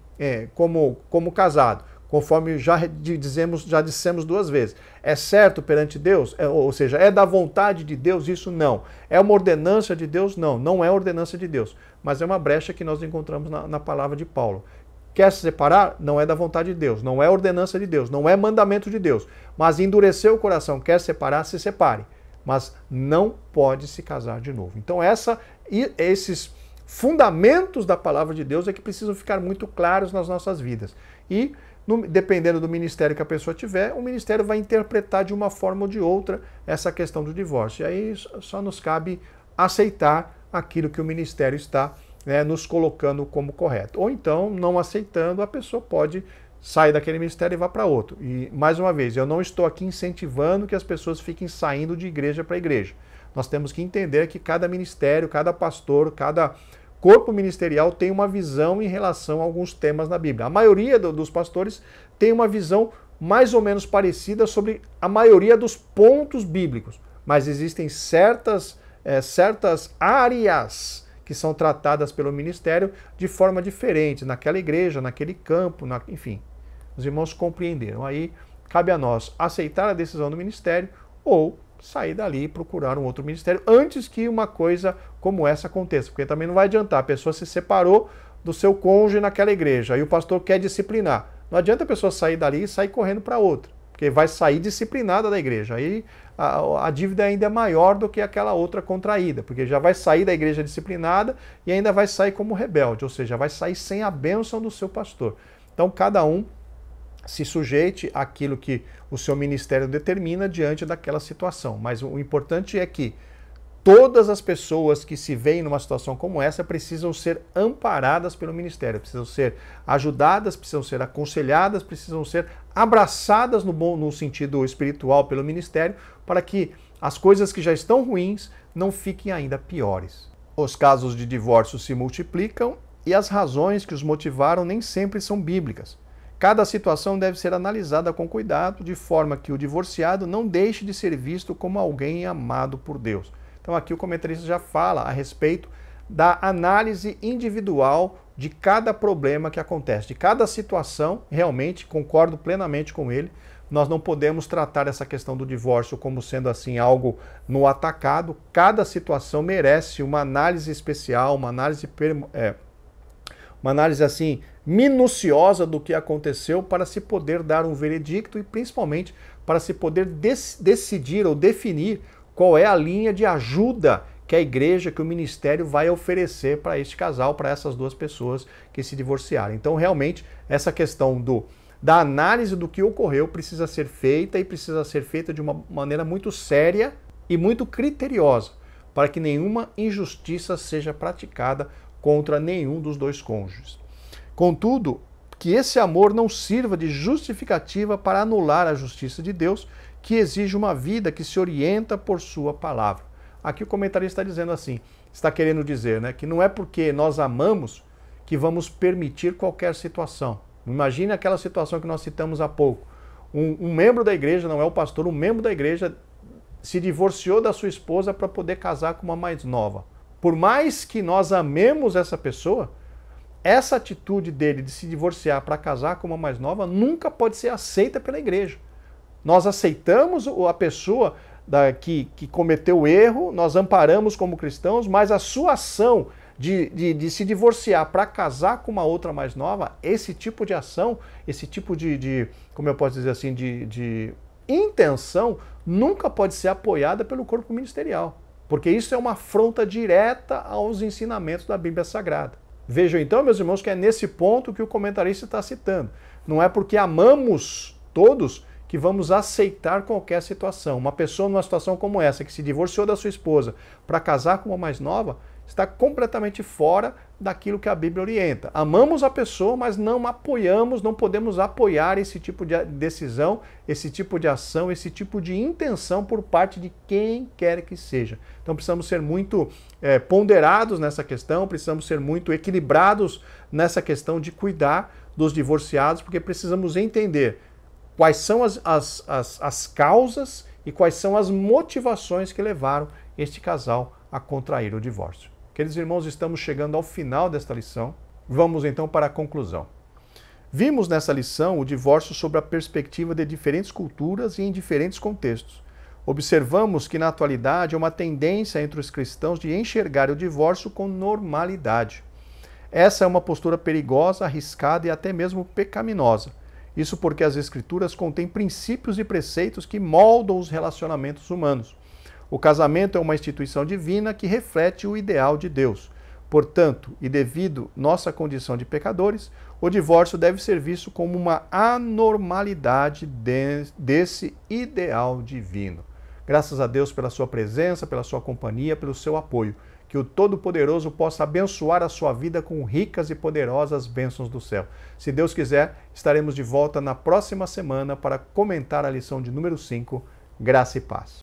como casado, conforme já dissemos duas vezes. É certo perante Deus? Ou seja, é da vontade de Deus? Isso não. É uma ordenança de Deus? Não, não é ordenança de Deus. Mas é uma brecha que nós encontramos na palavra de Paulo. Quer se separar? Não é da vontade de Deus, não é ordenança de Deus, não é mandamento de Deus. Mas endureceu o coração, quer separar, se separe. Mas não pode se casar de novo. Então esses fundamentos da palavra de Deus é que precisam ficar muito claros nas nossas vidas. E dependendo do ministério que a pessoa tiver, o ministério vai interpretar de uma forma ou de outra essa questão do divórcio. E aí só nos cabe aceitar aquilo que o ministério está nos colocando como correto. Ou então, não aceitando, a pessoa pode sai daquele ministério e vá para outro. E, mais uma vez, eu não estou aqui incentivando que as pessoas fiquem saindo de igreja para igreja. Nós temos que entender que cada ministério, cada pastor, cada corpo ministerial tem uma visão em relação a alguns temas na Bíblia. A maioria dos pastores tem uma visão mais ou menos parecida sobre a maioria dos pontos bíblicos, mas existem certas áreas que são tratadas pelo ministério de forma diferente, naquela igreja, naquele campo, enfim. Os irmãos compreenderam. Aí cabe a nós aceitar a decisão do ministério ou sair dali e procurar um outro ministério antes que uma coisa como essa aconteça, porque também não vai adiantar, a pessoa se separou do seu cônjuge naquela igreja, aí o pastor quer disciplinar. Não adianta a pessoa sair dali e sair correndo para outra, porque vai sair disciplinada da igreja. Aí a dívida ainda é maior do que aquela outra contraída, porque já vai sair da igreja disciplinada e ainda vai sair como rebelde, ou seja, vai sair sem a bênção do seu pastor. Então cada um se sujeite àquilo que o seu ministério determina diante daquela situação. Mas o importante é que todas as pessoas que se veem numa situação como essa precisam ser amparadas pelo ministério, precisam ser ajudadas, precisam ser aconselhadas, precisam ser abraçadas no sentido espiritual pelo ministério, para que as coisas que já estão ruins não fiquem ainda piores. Os casos de divórcio se multiplicam e as razões que os motivaram nem sempre são bíblicas. Cada situação deve ser analisada com cuidado, de forma que o divorciado não deixe de ser visto como alguém amado por Deus. Então aqui o comentarista já fala a respeito da análise individual de cada problema que acontece, de cada situação. Realmente concordo plenamente com ele. Nós não podemos tratar essa questão do divórcio como sendo assim algo no atacado. Cada situação merece uma análise especial, uma análise assim minuciosa do que aconteceu para se poder dar um veredicto e principalmente para se poder decidir ou definir qual é a linha de ajuda que a igreja, que o ministério vai oferecer para este casal, para essas duas pessoas que se divorciaram. Então, realmente, essa questão da análise do que ocorreu precisa ser feita e precisa ser feita de uma maneira muito séria e muito criteriosa, para que nenhuma injustiça seja praticada contra nenhum dos dois cônjuges. Contudo, que esse amor não sirva de justificativa para anular a justiça de Deus, que exige uma vida que se orienta por sua palavra. Aqui o comentarista está dizendo assim, está querendo dizer, né, que não é porque nós amamos que vamos permitir qualquer situação. Imagine aquela situação que nós citamos há pouco. Um membro da igreja, não é o pastor, um membro da igreja se divorciou da sua esposa para poder casar com uma mais nova. Por mais que nós amemos essa pessoa, essa atitude dele de se divorciar para casar com uma mais nova nunca pode ser aceita pela igreja. Nós aceitamos a pessoa que cometeu o erro, nós amparamos como cristãos, mas a sua ação de se divorciar para casar com uma outra mais nova, esse tipo de ação, esse tipo como eu posso dizer assim, de intenção, nunca pode ser apoiada pelo corpo ministerial. Porque isso é uma afronta direta aos ensinamentos da Bíblia Sagrada. Vejam então, meus irmãos, que é nesse ponto que o comentarista está citando. Não é porque amamos todos que vamos aceitar qualquer situação. Uma pessoa numa situação como essa, que se divorciou da sua esposa para casar com uma mais nova, está completamente fora daquilo que a Bíblia orienta. Amamos a pessoa, mas não apoiamos, não podemos apoiar esse tipo de decisão, esse tipo de ação, esse tipo de intenção por parte de quem quer que seja. Então precisamos ser muito ponderados nessa questão, precisamos ser muito equilibrados nessa questão de cuidar dos divorciados, porque precisamos entender quais são as causas e quais são as motivações que levaram este casal a contrair o divórcio. Queridos irmãos, estamos chegando ao final desta lição. Vamos então para a conclusão. Vimos nessa lição o divórcio sob a perspectiva de diferentes culturas e em diferentes contextos. Observamos que na atualidade há uma tendência entre os cristãos de enxergar o divórcio com normalidade. Essa é uma postura perigosa, arriscada e até mesmo pecaminosa. Isso porque as Escrituras contêm princípios e preceitos que moldam os relacionamentos humanos. O casamento é uma instituição divina que reflete o ideal de Deus. Portanto, e devido nossa condição de pecadores, o divórcio deve ser visto como uma anormalidade desse ideal divino. Graças a Deus pela sua presença, pela sua companhia, pelo seu apoio. Que o Todo-Poderoso possa abençoar a sua vida com ricas e poderosas bênçãos do céu. Se Deus quiser, estaremos de volta na próxima semana para comentar a lição de número 5, Graça e Paz.